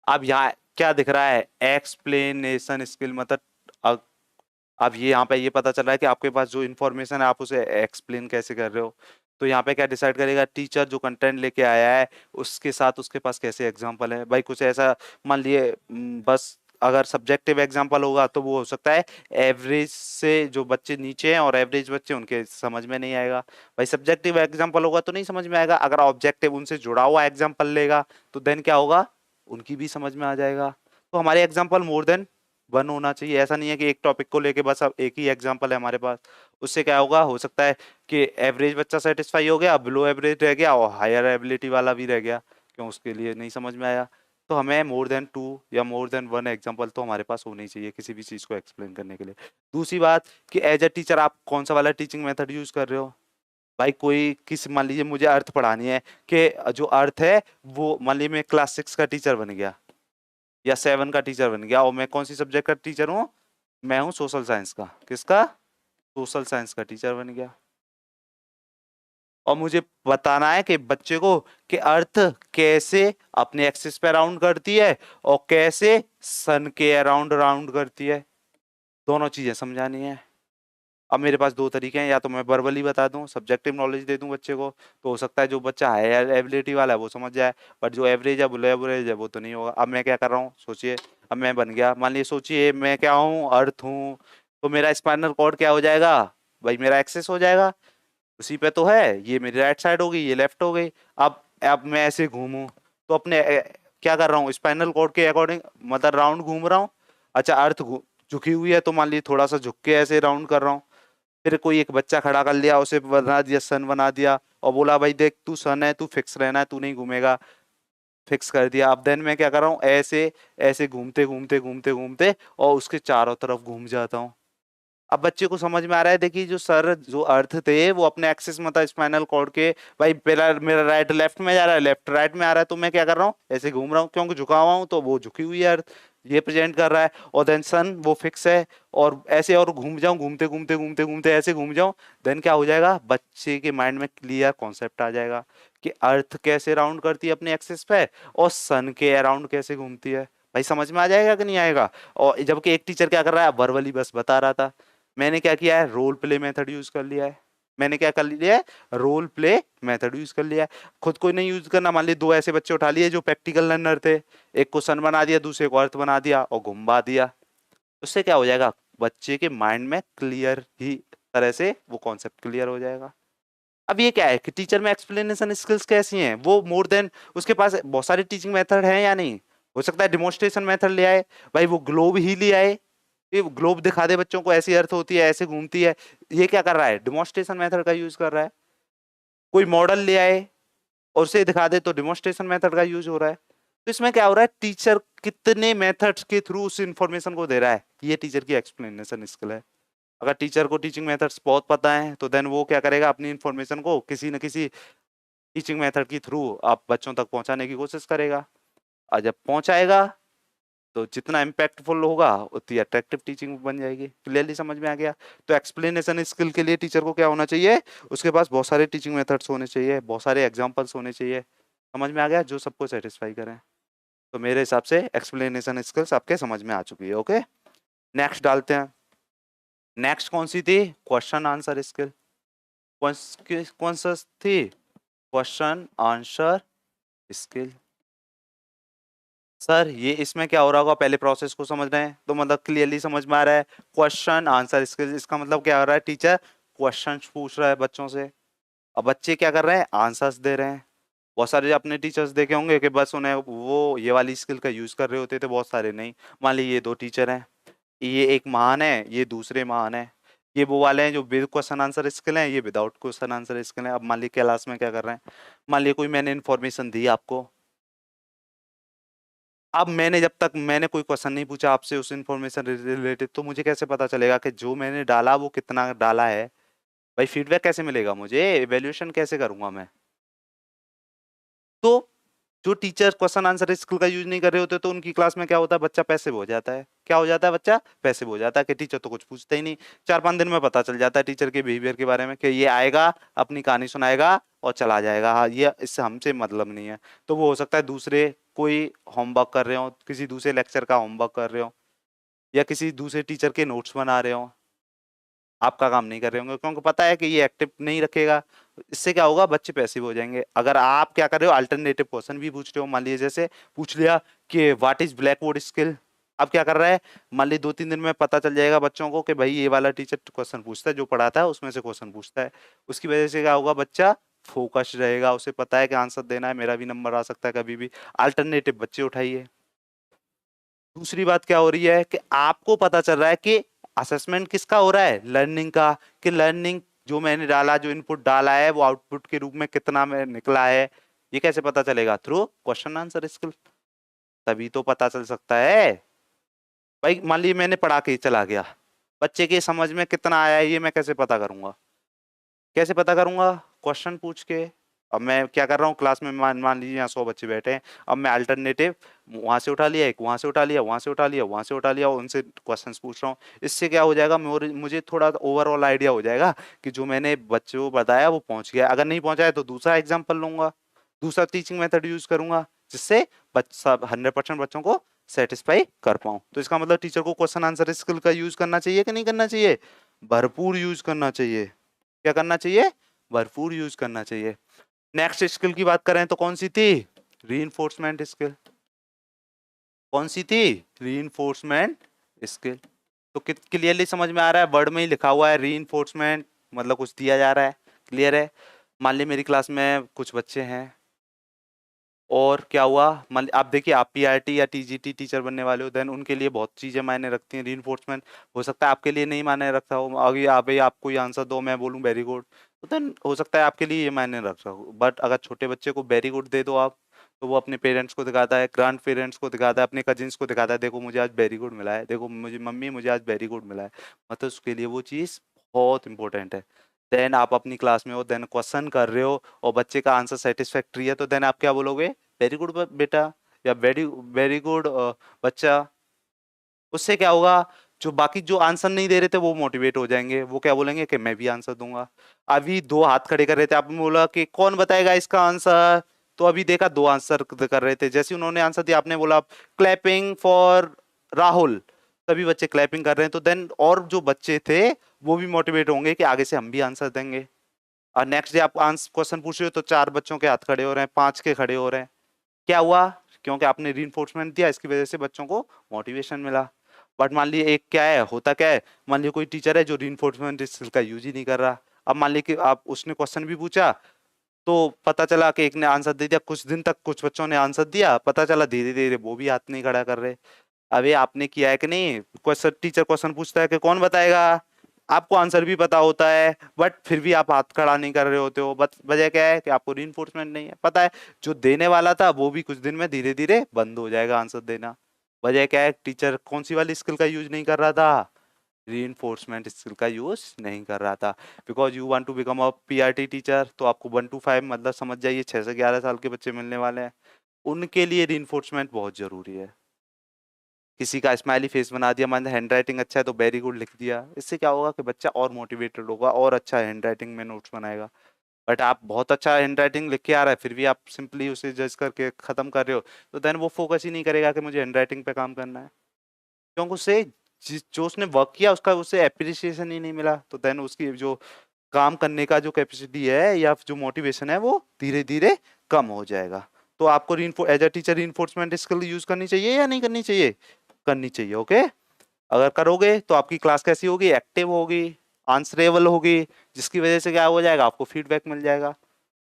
अब यहाँ क्या दिख रहा है, एक्सप्लेनेशन स्किल मतलब अब अब ये यहाँ पे ये पता चल रहा है कि आपके पास जो इन्फॉर्मेशन है आप उसे एक्सप्लेन कैसे कर रहे हो। तो यहाँ पे क्या डिसाइड करेगा, टीचर जो कंटेंट लेके आया है उसके साथ उसके पास कैसे एग्जांपल है। भाई कुछ ऐसा मान लिए बस अगर सब्जेक्टिव एग्जांपल होगा तो वो हो सकता है एवरेज से जो बच्चे नीचे हैं और एवरेज बच्चे उनके समझ में नहीं आएगा। भाई सब्जेक्टिव एग्जांपल होगा तो नहीं समझ में आएगा, अगर ऑब्जेक्टिव उनसे जुड़ा हुआ एग्जांपल लेगा तो देन क्या होगा, उनकी भी समझ में आ जाएगा। तो हमारे एग्जांपल मोर देन वन होना चाहिए, ऐसा नहीं है कि एक टॉपिक को लेके बस अब एक ही एग्जांपल है हमारे पास। उससे क्या होगा, हो सकता है कि एवरेज बच्चा सेटिस्फाई हो गया, बिलो एवरेज रह गया और हायर एबिलिटी वाला भी रह गया, क्यों, उसके लिए नहीं समझ में आया। तो हमें मोर देन टू या मोर देन वन एग्जांपल तो हमारे पास होनी चाहिए किसी भी चीज को एक्सप्लेन करने के लिए। दूसरी बात कि एज अ टीचर आप कौन सा वाला टीचिंग मेथड यूज कर रहे हो। भाई कोई किस, मान लीजिए मुझे अर्थ पढ़ानी है, कि जो अर्थ है वो मान लीजिए मैं क्लास 6 का टीचर बन गया या 7 का टीचर बन गया, और मैं कौन सी सब्जेक्ट का टीचर हूँ, मैं हूँ सोशल साइंस का, किसका, सोशल साइंस का टीचर बन गया। और मुझे बताना है कि बच्चे को कि अर्थ कैसे अपने एक्सिस पे राउंड करती है और कैसे सन के अराउंड राउंड करती है, दोनों चीजें समझानी है। अब मेरे पास दो तरीके हैं, या तो मैं वर्बली बता दूं, सब्जेक्टिव नॉलेज दे दूं बच्चे को, तो हो सकता है जो बच्चा हायर एबिलिटी वाला है वो समझ जाए, बट जो एवरेज है बिलो एवरेज है वो तो नहीं होगा। अब मैं क्या कर रहा हूँ सोचिए, अब मैं बन गया, मान लीजिए सोचिए मैं क्या हूँ, अर्थ हूँ, तो मेरा स्पाइनल कॉर्ड क्या हो जाएगा, भाई मेरा एक्सेस हो जाएगा, उसी पे तो है, ये मेरी राइट साइड हो गई, ये लेफ्ट हो गई। अब मैं ऐसे घूमूं तो अपने क्या कर रहा हूँ, स्पाइनल कॉर्ड के अकॉर्डिंग मतलब राउंड घूम रहा हूँ। अच्छा अर्थ झुकी हुई है तो मान लीजिए थोड़ा सा झुक के ऐसे राउंड कर रहा हूँ। फिर कोई एक बच्चा खड़ा कर लिया, उसे बना दिया सन बना दिया और बोला भाई देख तू सन है, तू फिक्स रहना है, तू नहीं घूमेगा, फिक्स कर दिया। अब देन मैं क्या कर रहा हूँ, ऐसे ऐसे घूमते घूमते घूमते घूमते और उसके चारों तरफ घूम जाता हूँ। अब बच्चे को समझ में आ रहा है, देखिए जो सर जो अर्थ थे वो अपने एक्सिस मतलब स्पाइनल कॉर्ड के, भाई पहला मेरा राइट लेफ्ट में जा रहा है, लेफ्ट राइट में आ रहा है, तो मैं क्या कर रहा हूँ, ऐसे घूम रहा हूँ, क्योंकि झुका हुआ हूँ तो वो झुकी हुई है अर्थ, ये प्रेजेंट कर रहा है। और देन सन वो फिक्स है, और ऐसे और घूम जाऊं, घूमते घूमते घूमते घूमते ऐसे घूम जाऊं, देन क्या हो जाएगा, बच्चे के माइंड में क्लियर कॉन्सेप्ट आ जाएगा कि अर्थ कैसे राउंड करती है अपने एक्सिस पे और सन के अराउंड कैसे घूमती है। भाई समझ में आ जाएगा कि नहीं आएगा। और जबकि एक टीचर क्या कर रहा है, वर्बली बस बता रहा था, मैंने क्या किया है, रोल प्ले मेथड यूज कर लिया है। मैंने क्या कर लिया है, रोल प्ले मेथड यूज कर लिया है। खुद को नहीं यूज करना, मान लीजिए दो ऐसे बच्चे उठा लिए जो प्रैक्टिकल लर्नर थे, एक को सन बना दिया, दूसरे को अर्थ बना दिया और घुमा दिया। उससे क्या हो जाएगा, बच्चे के माइंड में क्लियर ही तरह से वो कॉन्सेप्ट क्लियर हो जाएगा। अब ये क्या है कि टीचर में एक्सप्लेनेशन स्किल्स कैसी हैं, वो मोर देन उसके पास बहुत सारे टीचिंग मेथड हैं या नहीं, हो सकता है डिमोन्स्ट्रेशन मेथड ले आए, भाई वो ग्लोब ही ले आए, ये ग्लोब दिखा दे बच्चों को, ऐसी अर्थ होती है, ऐसे घूमती है, ये क्या कर रहा है, डिमोन्स्ट्रेशन मेथड का यूज कर रहा है। कोई मॉडल ले आए और उसे दिखा दे तो डिमोन्स्ट्रेशन मेथड का यूज हो रहा है। तो इसमें क्या हो रहा है, टीचर कितने मेथड्स के थ्रू उस इंफॉर्मेशन को दे रहा है, ये टीचर की एक्सप्लेनेशन स्किल है। अगर टीचर को टीचिंग मेथड्स बहुत पता है तो देन वो क्या करेगा, अपनी इंफॉर्मेशन को किसी न किसी टीचिंग मेथड के थ्रू आप बच्चों तक पहुंचाने की कोशिश करेगा। और जब पहुंचाएगा तो जितना इम्पैक्टफुल होगा उतनी अट्रैक्टिव टीचिंग बन जाएगी। क्लियरली समझ में आ गया। तो एक्सप्लेनेशन स्किल के लिए टीचर को क्या होना चाहिए, उसके पास बहुत सारे टीचिंग मेथड्स होने चाहिए, बहुत सारे एग्जाम्पल्स होने चाहिए। समझ में आ गया, जो सबको सेटिस्फाई करें। तो मेरे हिसाब से एक्सप्लेनेशन स्किल्स आपके समझ में आ चुकी है। ओके, नेक्स्ट डालते हैं। नेक्स्ट कौन सी थी? Question answer skill. कौन सा थी? Question answer skill. सर ये इसमें क्या हो रहा होगा, पहले प्रोसेस को समझ रहे हैं तो मतलब क्लियरली समझ में आ रहा है। क्वेश्चन आंसर स्किल, इसका मतलब क्या हो रहा है, टीचर क्वेश्चन पूछ रहा है बच्चों से, अब बच्चे क्या कर रहे हैं, आंसर्स दे रहे हैं। बहुत सारे अपने टीचर्स देखे होंगे कि बस उन्हें वो ये वाली स्किल का यूज कर रहे होते थे, बहुत सारे नहीं। मान लीजिए ये दो टीचर हैं, ये एक महान है, ये दूसरे महान है। ये वो वाले हैं जो विद क्वेश्चन आंसर स्किल हैं, ये विदाउट क्वेश्चन आंसर स्किल हैं। अब मान लीजिए क्लास में क्या कर रहे हैं, मान लीजिए कोई मैंने इन्फॉर्मेशन दी आपको, अब मैंने जब तक मैंने कोई क्वेश्चन नहीं पूछा आपसे उस इन्फॉर्मेशन रिलेटेड, तो मुझे कैसे पता चलेगा कि जो मैंने डाला वो कितना डाला है? भाई फीडबैक कैसे मिलेगा मुझे, इवेल्युएशन कैसे करूंगा मैं? तो जो टीचर क्वेश्चन आंसर स्किल का यूज नहीं कर रहे होते तो उनकी क्लास में क्या होता है, बच्चा पैसिव हो जाता है। क्या हो जाता है? बच्चा पैसिव हो जाता है कि टीचर तो कुछ पूछता ही नहीं। 4-5 दिन में पता चल जाता है टीचर के बिहेवियर के बारे में कि ये आएगा, अपनी कहानी सुनाएगा और चला जाएगा, हाँ ये इससे हमसे मतलब नहीं है। तो वो हो सकता है दूसरे कोई होमवर्क कर रहे हो, किसी दूसरे लेक्चर का होमवर्क कर रहे हो, या किसी दूसरे टीचर के नोट्स बना रहे हो, आपका काम नहीं कर रहे होंगे क्योंकि पता है कि ये एक्टिव नहीं रखेगा। इससे क्या होगा, बच्चे पैसिव हो जाएंगे। अगर आप क्या कर रहे हो, अल्टरनेटिव क्वेश्चन भी पूछ रहे हो, मान लीजिए जैसे पूछ लिया कि what is black board skill, अब क्या कर रहा है, मान लीजिए 2-3 दिन में पता चल जाएगा बच्चों को कि भाई ये वाला टीचर क्वेश्चन पूछता है, जो पढ़ाता है उसमें से क्वेश्चन पूछता है। उसकी वजह से क्या होगा, बच्चा फोकस रहेगा, उसे पता है कि आंसर देना है, मेरा भी नंबर आ सकता है कभी भी। अल्टरनेटिव बच्चे उठाइए। दूसरी बात क्या हो रही है कि आपको पता चल रहा है कि असेसमेंट किसका हो रहा है, लर्निंग का, कि लर्निंग जो मैंने डाला, जो इनपुट डाला है वो आउटपुट के रूप में कितना में निकला है। ये कैसे पता चलेगा? थ्रू क्वेश्चन आंसर स्किल, तभी तो पता चल सकता है। भाई मान लीजिए मैंने पढ़ा के चला गया, बच्चे के समझ में कितना आया है ये मैं कैसे पता करूंगा? कैसे पता करूंगा? क्वेश्चन पूछ के। अब मैं क्या कर रहा हूँ क्लास में, मान मान लीजिए यहाँ 100 बच्चे बैठे हैं, अब मैं अल्टरनेटिव वहां से उठा लिया, एक वहां से उठा लिया, वहां से उठा लिया, वहां से उठा लिया, और उनसे क्वेश्चंस पूछ रहा हूँ। इससे क्या हो जाएगा, मुझे थोड़ा ओवरऑल आइडिया हो जाएगा कि जो मैंने बच्चों को बताया वो पहुंच गया। अगर नहीं पहुंचा है तो दूसरा एग्जाम्पल लूंगा, दूसरा टीचिंग मेथड यूज करूंगा, जिससे बच्चा 100% बच्चों को सेटिस्फाई कर पाऊं। तो इसका मतलब टीचर को क्वेश्चन आंसर स्किल का यूज करना चाहिए कि नहीं करना चाहिए? भरपूर यूज करना चाहिए। क्या करना चाहिए? भरपूर यूज करना चाहिए। नेक्स्ट स्किल की बात करें तो कौन सी थी? Reinforcement skill. कौन सी थी? Reinforcement skill. तो क्लियरली समझ में आ रहा है, वर्ड में ही लिखा हुआ है रीइंफोर्समेंट, मतलब कुछ दिया जा रहा है, क्लियर है। मान ली मेरी क्लास में कुछ बच्चे हैं और क्या हुआ, मान आप देखिए, आप पीआरटी या टीजीटी टीचर बनने वाले हो, देन उनके लिए बहुत चीजें मायने रखती हैं। रीइंफोर्समेंट हो सकता है आपके लिए नहीं मायने रखता हो, अभी आप भाई आप कोई आंसर दो, मैं बोलूं वेरी गुड, तो देन हो सकता है आपके लिए ये मायने रखता हो। बट अगर छोटे बच्चे को वेरी गुड दे दो आप, तो वो अपने पेरेंट्स को दिखाता है, ग्रैंड पेरेंट्स को दिखाता है, अपने कजिन्स को दिखाता है, देखो मुझे आज वेरी गुड मिला है, देखो मुझे मम्मी मुझे आज वेरी गुड मिला है, मतलब उसके लिए वो चीज़ बहुत इंपॉर्टेंट है। देन आप अपनी क्लास में हो, देन क्वेश्चन कर रहे हो और बच्चे का आंसर सेटिस्फैक्ट्री है, तो देन आप क्या बोलोगे? वेरी गुड बेटा, या वेरी वेरी गुड बच्चा। उससे क्या होगा, जो बाकी जो आंसर नहीं दे रहे थे वो मोटिवेट हो जाएंगे, वो क्या बोलेंगे कि मैं भी आंसर दूंगा। अभी 2 हाथ खड़े कर रहे थे, आपने बोला कि कौन बताएगा इसका आंसर, तो अभी देखा 2 आंसर कर रहे थे, जैसे उन्होंने आंसर दिया आपने बोला क्लैपिंग फॉर राहुल, तभी बच्चे क्लैपिंग कर रहे हैं, तो देन और जो बच्चे थे वो भी मोटिवेट होंगे कि आगे से हम भी आंसर देंगे। और नेक्स्ट डे आप आंसर क्वेश्चन पूछ रहे हो तो 4 बच्चों के हाथ खड़े हो रहे हैं, 5 के खड़े हो रहे हैं। क्या हुआ? क्योंकि आपने रीइंफोर्समेंट दिया, इसकी वजह से बच्चों को मोटिवेशन मिला। बट मान लीजिए एक क्या है, होता क्या है, मान लीजिए कोई टीचर है जो रीइंफोर्समेंट स्किल का यूज ही नहीं कर रहा। अब मान लीजिए कि आप उसने क्वेश्चन भी पूछा, तो पता चला कि एक ने आंसर दे दिया, कुछ दिन तक कुछ बच्चों ने आंसर दिया, पता चला धीरे धीरे वो भी हाथ नहीं खड़ा कर रहे। अबे आपने किया है कि नहीं? क्वेश्चन टीचर क्वेश्चन पूछता है कि कौन बताएगा, आपको आंसर भी पता होता है, बट फिर भी आप हाथ खड़ा नहीं कर रहे होते हो, बस वजह क्या है कि आपको रीइंफोर्समेंट नहीं है, पता है जो देने वाला था वो भी कुछ दिन में धीरे धीरे बंद हो जाएगा आंसर देना। वजह क्या है, टीचर कौन सी वाली स्किल का यूज नहीं कर रहा था? रीइंफोर्समेंट स्किल का यूज नहीं कर रहा था। Because you want to become a PRT teacher, तो आपको 1 to 5 मतलब समझ जाइए 6 से 11 साल के बच्चे मिलने वाले हैं, उनके लिए रीइंफोर्समेंट बहुत जरूरी है। किसी का स्माइली फेस बना दिया, मान हैंड राइटिंग अच्छा है तो वेरी गुड लिख दिया, इससे क्या होगा कि बच्चा और मोटिवेटेड होगा और अच्छा हैंड राइटिंग में नोट्स बनाएगा। बट आप बहुत अच्छा हैंड राइटिंग लिख के आ रहा है, फिर भी आप सिंपली उसे जज करके खत्म कर रहे हो, तो देन वो फोकस ही नहीं करेगा कि मुझे हैंड राइटिंग पे काम करना है, क्योंकि उसे जो उसने वर्क किया उसका उसे एप्रिसिएशन ही नहीं मिला, तो देन उसकी जो काम करने का जो कैपेसिटी है या जो मोटिवेशन है वो धीरे धीरे कम हो जाएगा। तो आपको as a teacher reinforcement skill use करनी चाहिए या नहीं करनी चाहिए? करनी चाहिए, ओके। अगर करोगे तो आपकी क्लास कैसी होगी? एक्टिव होगी, आंसरेबल होगी, जिसकी वजह से क्या हो जाएगा, आपको फीडबैक मिल जाएगा।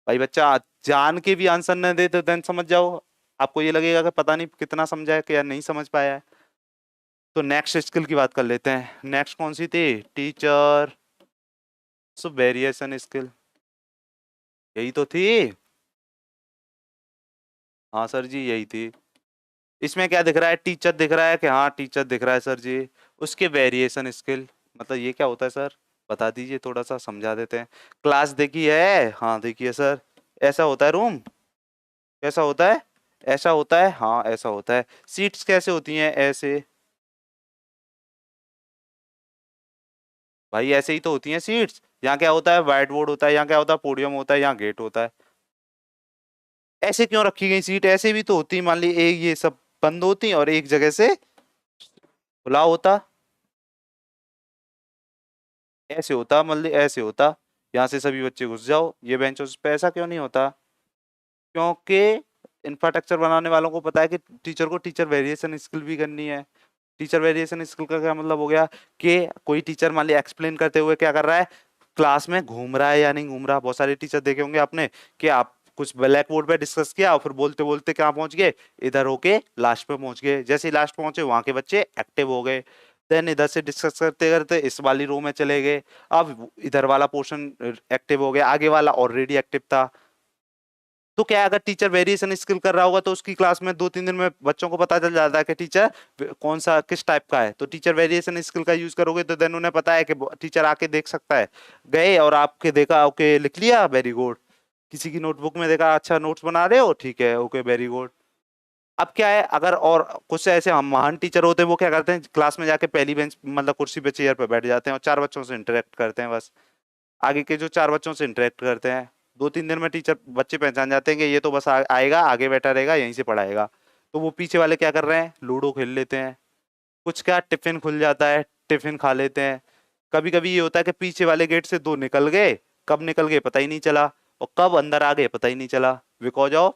भाई बच्चा जान के भी आंसर न दे तो देन समझ जाओ, आपको ये लगेगा कि पता नहीं कितना समझा है कि या नहीं समझ पाया है। तो नेक्स्ट स्किल की बात कर लेते हैं। नेक्स्ट कौन सी थी? टीचर वेरिएशन स्किल, यही तो थी। हाँ सर जी यही थी। इसमें क्या दिख रहा है? टीचर दिख रहा है कि हाँ टीचर दिख रहा है सर जी। उसके वेरिएशन स्किल मतलब ये क्या होता है सर? बता दीजिए, थोड़ा सा समझा देते हैं। क्लास देखी है? हाँ देखिए सर। ऐसा होता है रूम? कैसा होता है? ऐसा होता है, हाँ ऐसा होता है। सीट्स कैसे होती हैं? ऐसे। भाई ऐसे ही तो होती हैं सीट्स। यहाँ क्या होता है? व्हाइट बोर्ड होता है। यहाँ क्या होता है? पोडियम होता है। यहाँ गेट होता है। ऐसे क्यों रखी गई सीट? ऐसे भी तो होती, मान ली एक ये सब बंद होती और एक जगह से खुला होता। ऐसे होता, मान ली ऐसे होता, यहाँ से सभी बच्चे घुस जाओ ये बेंचों पे। ऐसा क्यों नहीं होता? क्योंकि इंफ्रास्ट्रक्चर बनाने वालों को पता है कि टीचर को टीचर वेरिएशन स्किल भी करनी है। टीचर वेरिएशन स्किल का क्या मतलब हो गया कि कोई टीचर मान लिया एक्सप्लेन करते हुए क्या कर रहा है, क्लास में घूम रहा है या नहीं घूम रहा। बहुत सारे टीचर देखे होंगे आपने कि आप कुछ ब्लैक बोर्ड पे डिस्कस किया और फिर बोलते बोलते कहाँ पहुंच गए, इधर होके लास्ट पे पहुंच गए। जैसे ही लास्ट पहुंचे वहां के बच्चे एक्टिव हो गए, देन इधर से डिस्कस करते करते इस वाली रो में चले गए, अब इधर वाला पोर्शन एक्टिव हो गया, आगे वाला ऑलरेडी एक्टिव था। तो क्या है, अगर टीचर वेरिएशन स्किल कर रहा होगा तो उसकी क्लास में 2-3 दिन में बच्चों को पता चल जाता है कि टीचर कौन सा किस टाइप का है। तो टीचर वेरिएशन स्किल का यूज करोगे तो देन उन्हें पता है कि टीचर आके देख सकता है, गए और आपके देखा, ओके लिख लिया, वेरी गुड। किसी की नोटबुक में देखा, अच्छा नोट्स बना रहे हो, ठीक है, ओके वेरी गुड। अब क्या है, अगर और कुछ ऐसे हम महान टीचर होते हैं वो क्या करते हैं, क्लास में जाके पहली बेंच मतलब कुर्सी पे चेयर पे बैठ जाते हैं और 4 बच्चों से इंटरेक्ट करते हैं बस। आगे के जो 4 बच्चों से इंटरेक्ट करते हैं, 2-3 दिन में टीचर बच्चे पहचान जाते हैं कि ये तो बस आएगा आगे बैठा रहेगा यहीं से पढ़ाएगा। तो वो पीछे वाले क्या कर रहे हैं, लूडो खेल लेते हैं, कुछ क्या टिफिन खुल जाता है, टिफिन खा लेते हैं। कभी कभी ये होता है कि पीछे वाले गेट से दो निकल गए, कब निकल गए पता ही नहीं चला, और कब अंदर आ गए पता ही नहीं चला। बिकॉज ऑफ,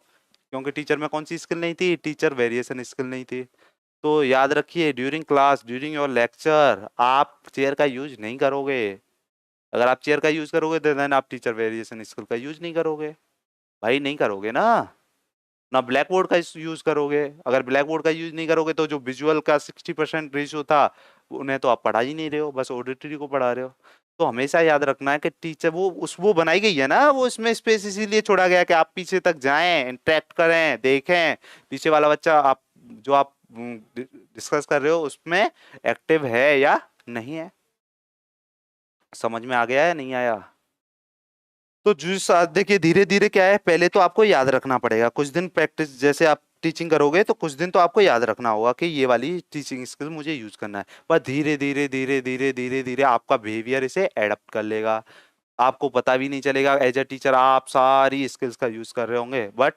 क्योंकि टीचर में कौन सी स्किल नहीं थी? टीचर वेरिएशन स्किल नहीं थी। तो याद रखिए, during class, during your lecture आप चेयर का यूज नहीं करोगे। अगर आप चेयर का यूज करोगे तो देन आप टीचर वेरिएशन स्किल का यूज नहीं करोगे। भाई नहीं करोगे ना। ना ब्लैक बोर्ड का यूज करोगे। अगर ब्लैक बोर्ड का यूज नहीं करोगे तो जो विजुअल का 60% रेशियो था उन्हें तो आप पढ़ा ही नहीं रहे हो, बस ऑडिटरी को पढ़ा रहे हो। तो हमेशा याद रखना है कि टीचर वो बनाई गई है ना, वो इसमें स्पेस इसीलिए छोड़ा गया है कि आप पीछे तक जाएं, इंटरेक्ट करें, देखें पीछे वाला बच्चा आप जो आप डिस्कस कर रहे हो उसमें एक्टिव है या नहीं है। समझ में आ गया है नहीं आया? तो जिस देखिए धीरे धीरे क्या है, पहले तो आपको याद रखना पड़ेगा, कुछ दिन प्रैक्टिस, जैसे आप टीचिंग करोगे तो कुछ दिन तो आपको याद रखना होगा कि ये वाली टीचिंग स्किल मुझे यूज करना है। पर धीरे धीरे धीरे धीरे धीरे धीरे आपका बिहेवियर इसे एडप्ट कर लेगा। आपको पता भी नहीं चलेगा, एज अ टीचर आप सारी स्किल्स का यूज कर रहे होंगे, बट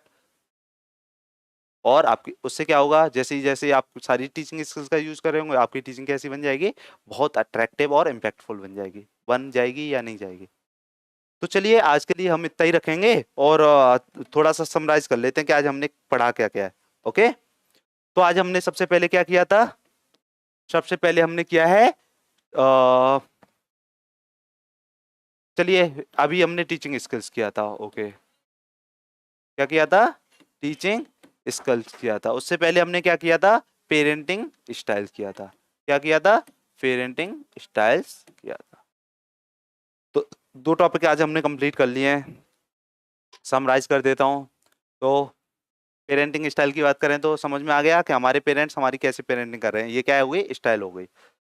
और आपकी उससे क्या होगा, जैसे ही जैसे आप सारी टीचिंग स्किल्स का यूज कर रहे होंगे आपकी टीचिंग कैसी बन जाएगी? बहुत अट्रैक्टिव और इम्पैक्टफुल बन जाएगी या नहीं जाएगी? तो चलिए आज के लिए हम इतना ही रखेंगे और थोड़ा सा समराइज कर लेते हैं कि आज हमने पढ़ा क्या क्या है। ओके। तो आज हमने सबसे पहले क्या किया था? सबसे पहले हमने किया है चलिए अभी हमने टीचिंग स्किल्स किया था। ओके, क्या किया था? टीचिंग स्किल्स किया था। उससे पहले हमने क्या किया था? पेरेंटिंग स्टाइल्स किया था। क्या किया था? पेरेंटिंग स्टाइल्स किया था। तो दो टॉपिक आज हमने कंप्लीट कर लिए हैं। समराइज कर देता हूँ। तो पेरेंटिंग स्टाइल की बात करें तो समझ में आ गया कि हमारे पेरेंट्स हमारी कैसे पेरेंटिंग कर रहे हैं, ये क्या है हुई? स्टाइल हो गई।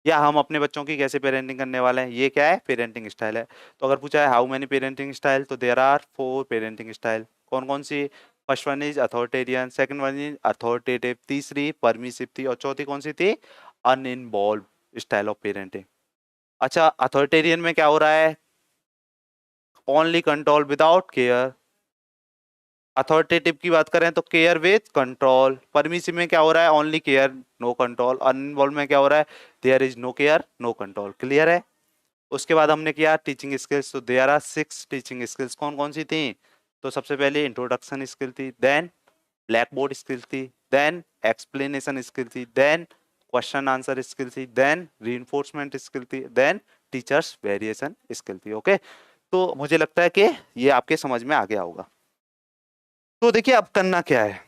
या हम अपने बच्चों की कैसे पेरेंटिंग करने वाले हैं, ये क्या है? पेरेंटिंग स्टाइल है। तो अगर पूछा है हाउ मेनी पेरेंटिंग स्टाइल, तो देयर आर 4 पेरेंटिंग स्टाइल। कौन कौन सी? First one is authoritarian, second one is authoritative, तीसरी परमिसिव थी, और चौथी कौन सी थी? Uninvolved style of parenting. अच्छा, अथॉरिटेरियन में क्या हो रहा है? Only control without care. Authoritative की बात करें तो केयर विथ कंट्रोल। परमिसिव में क्या हो रहा है, only care no control. Uninvolved में क्या हो रहा है, there is no care no control. Clear है। उसके बाद हमने किया टीचिंग स्किल्स, तो देयर आर 6 टीचिंग स्किल्स। कौन कौन सी थी, तो सबसे पहले इंट्रोडक्शन स्किल थी, देन ब्लैक बोर्ड स्किल थी, देन एक्सप्लेनेशन स्किल थी, देन क्वेश्चन आंसर स्किल थी, देन रीइंफोर्समेंट स्किल थी, देन टीचर्स वेरिएशन स्किल थी। ओके, तो मुझे लगता है कि ये आपके समझ में आ गया होगा। तो देखिए अब करना क्या है,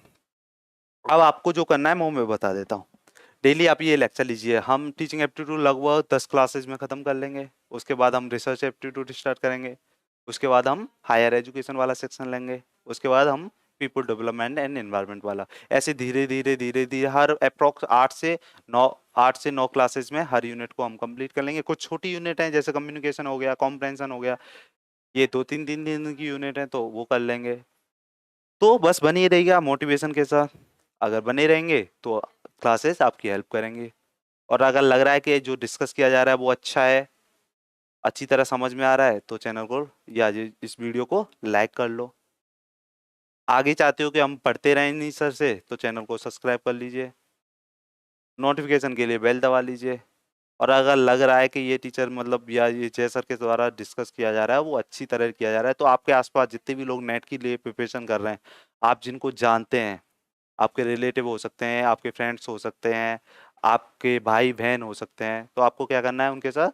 अब आपको जो करना है मैं बता देता हूँ। डेली आप ये लेक्चर लीजिए। हम टीचिंग एप्टीट्यूड लगभग 10 क्लासेज में खत्म कर लेंगे। उसके बाद हम रिसर्च एप्टीट्यूड स्टार्ट करेंगे। उसके बाद हम हायर एजुकेशन वाला सेक्शन लेंगे। उसके बाद हम पीपल डेवलपमेंट एंड एनवायरनमेंट वाला। ऐसे धीरे धीरे धीरे धीरे हर अप्रोक्स 8 से 9 क्लासेस में हर यूनिट को हम कंप्लीट कर लेंगे। कुछ छोटी यूनिट हैं जैसे कम्युनिकेशन हो गया, कॉम्प्रहेंशन हो गया, ये 2-3 दिन की यूनिट है तो वो कर लेंगे। तो बस बनी रहिएगा मोटिवेशन के साथ। अगर बने रहेंगे तो क्लासेस आपकी हेल्प करेंगे। और अगर लग रहा है कि जो डिस्कस किया जा रहा है वो अच्छा है, अच्छी तरह समझ में आ रहा है, तो चैनल को या इस वीडियो को लाइक कर लो। आगे चाहते हो कि हम पढ़ते रहें नहीं सर से, तो चैनल को सब्सक्राइब कर लीजिए। नोटिफिकेशन के लिए बेल दबा लीजिए। और अगर लग रहा है कि ये टीचर मतलब या ये जय सर के द्वारा डिस्कस किया जा रहा है वो अच्छी तरह किया जा रहा है, तो आपके आसपास जितने भी लोग नेट के लिए प्रिपरेशन कर रहे हैं, आप जिनको जानते हैं, आपके रिलेटिव हो सकते हैं, आपके फ्रेंड्स हो सकते हैं, आपके भाई बहन हो सकते हैं, तो आपको क्या करना है, उनके साथ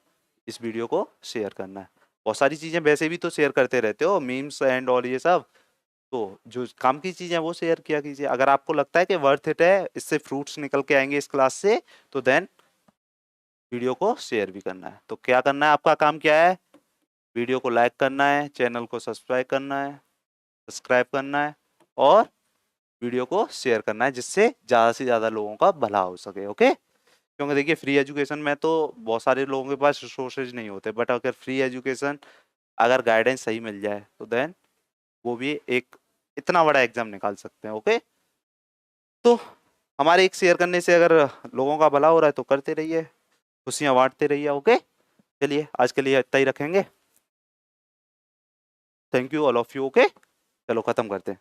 इस वीडियो को शेयर करना है। बहुत सारी चीज़ें वैसे भी तो शेयर करते रहते हो, मीम्स एंड और ये सब, तो जो काम की चीज़ें वो शेयर किया कीजिए। अगर आपको लगता है कि वर्थ इट है, इससे फ्रूट्स निकल के आएंगे इस क्लास से, तो देन वीडियो को शेयर भी करना है। तो क्या करना है, आपका काम क्या है, वीडियो को लाइक करना है, चैनल को सब्सक्राइब करना है और वीडियो को शेयर करना है, जिससे ज़्यादा से ज़्यादा लोगों का भला हो सके। ओके, क्योंकि देखिए फ्री एजुकेशन में तो बहुत सारे लोगों के पास रिसोर्सेज नहीं होते, बट अगर फ्री एजुकेशन, अगर गाइडेंस सही मिल जाए तो देन वो भी एक इतना बड़ा एग्जाम निकाल सकते हैं। ओके, तो हमारे एक शेयर करने से अगर लोगों का भला हो रहा है तो करते रहिए, खुशियां बांटते रहिए। ओके, चलिए आज के लिए इतना ही रखेंगे। Thank you all of you. Okay, चलो खत्म करते हैं।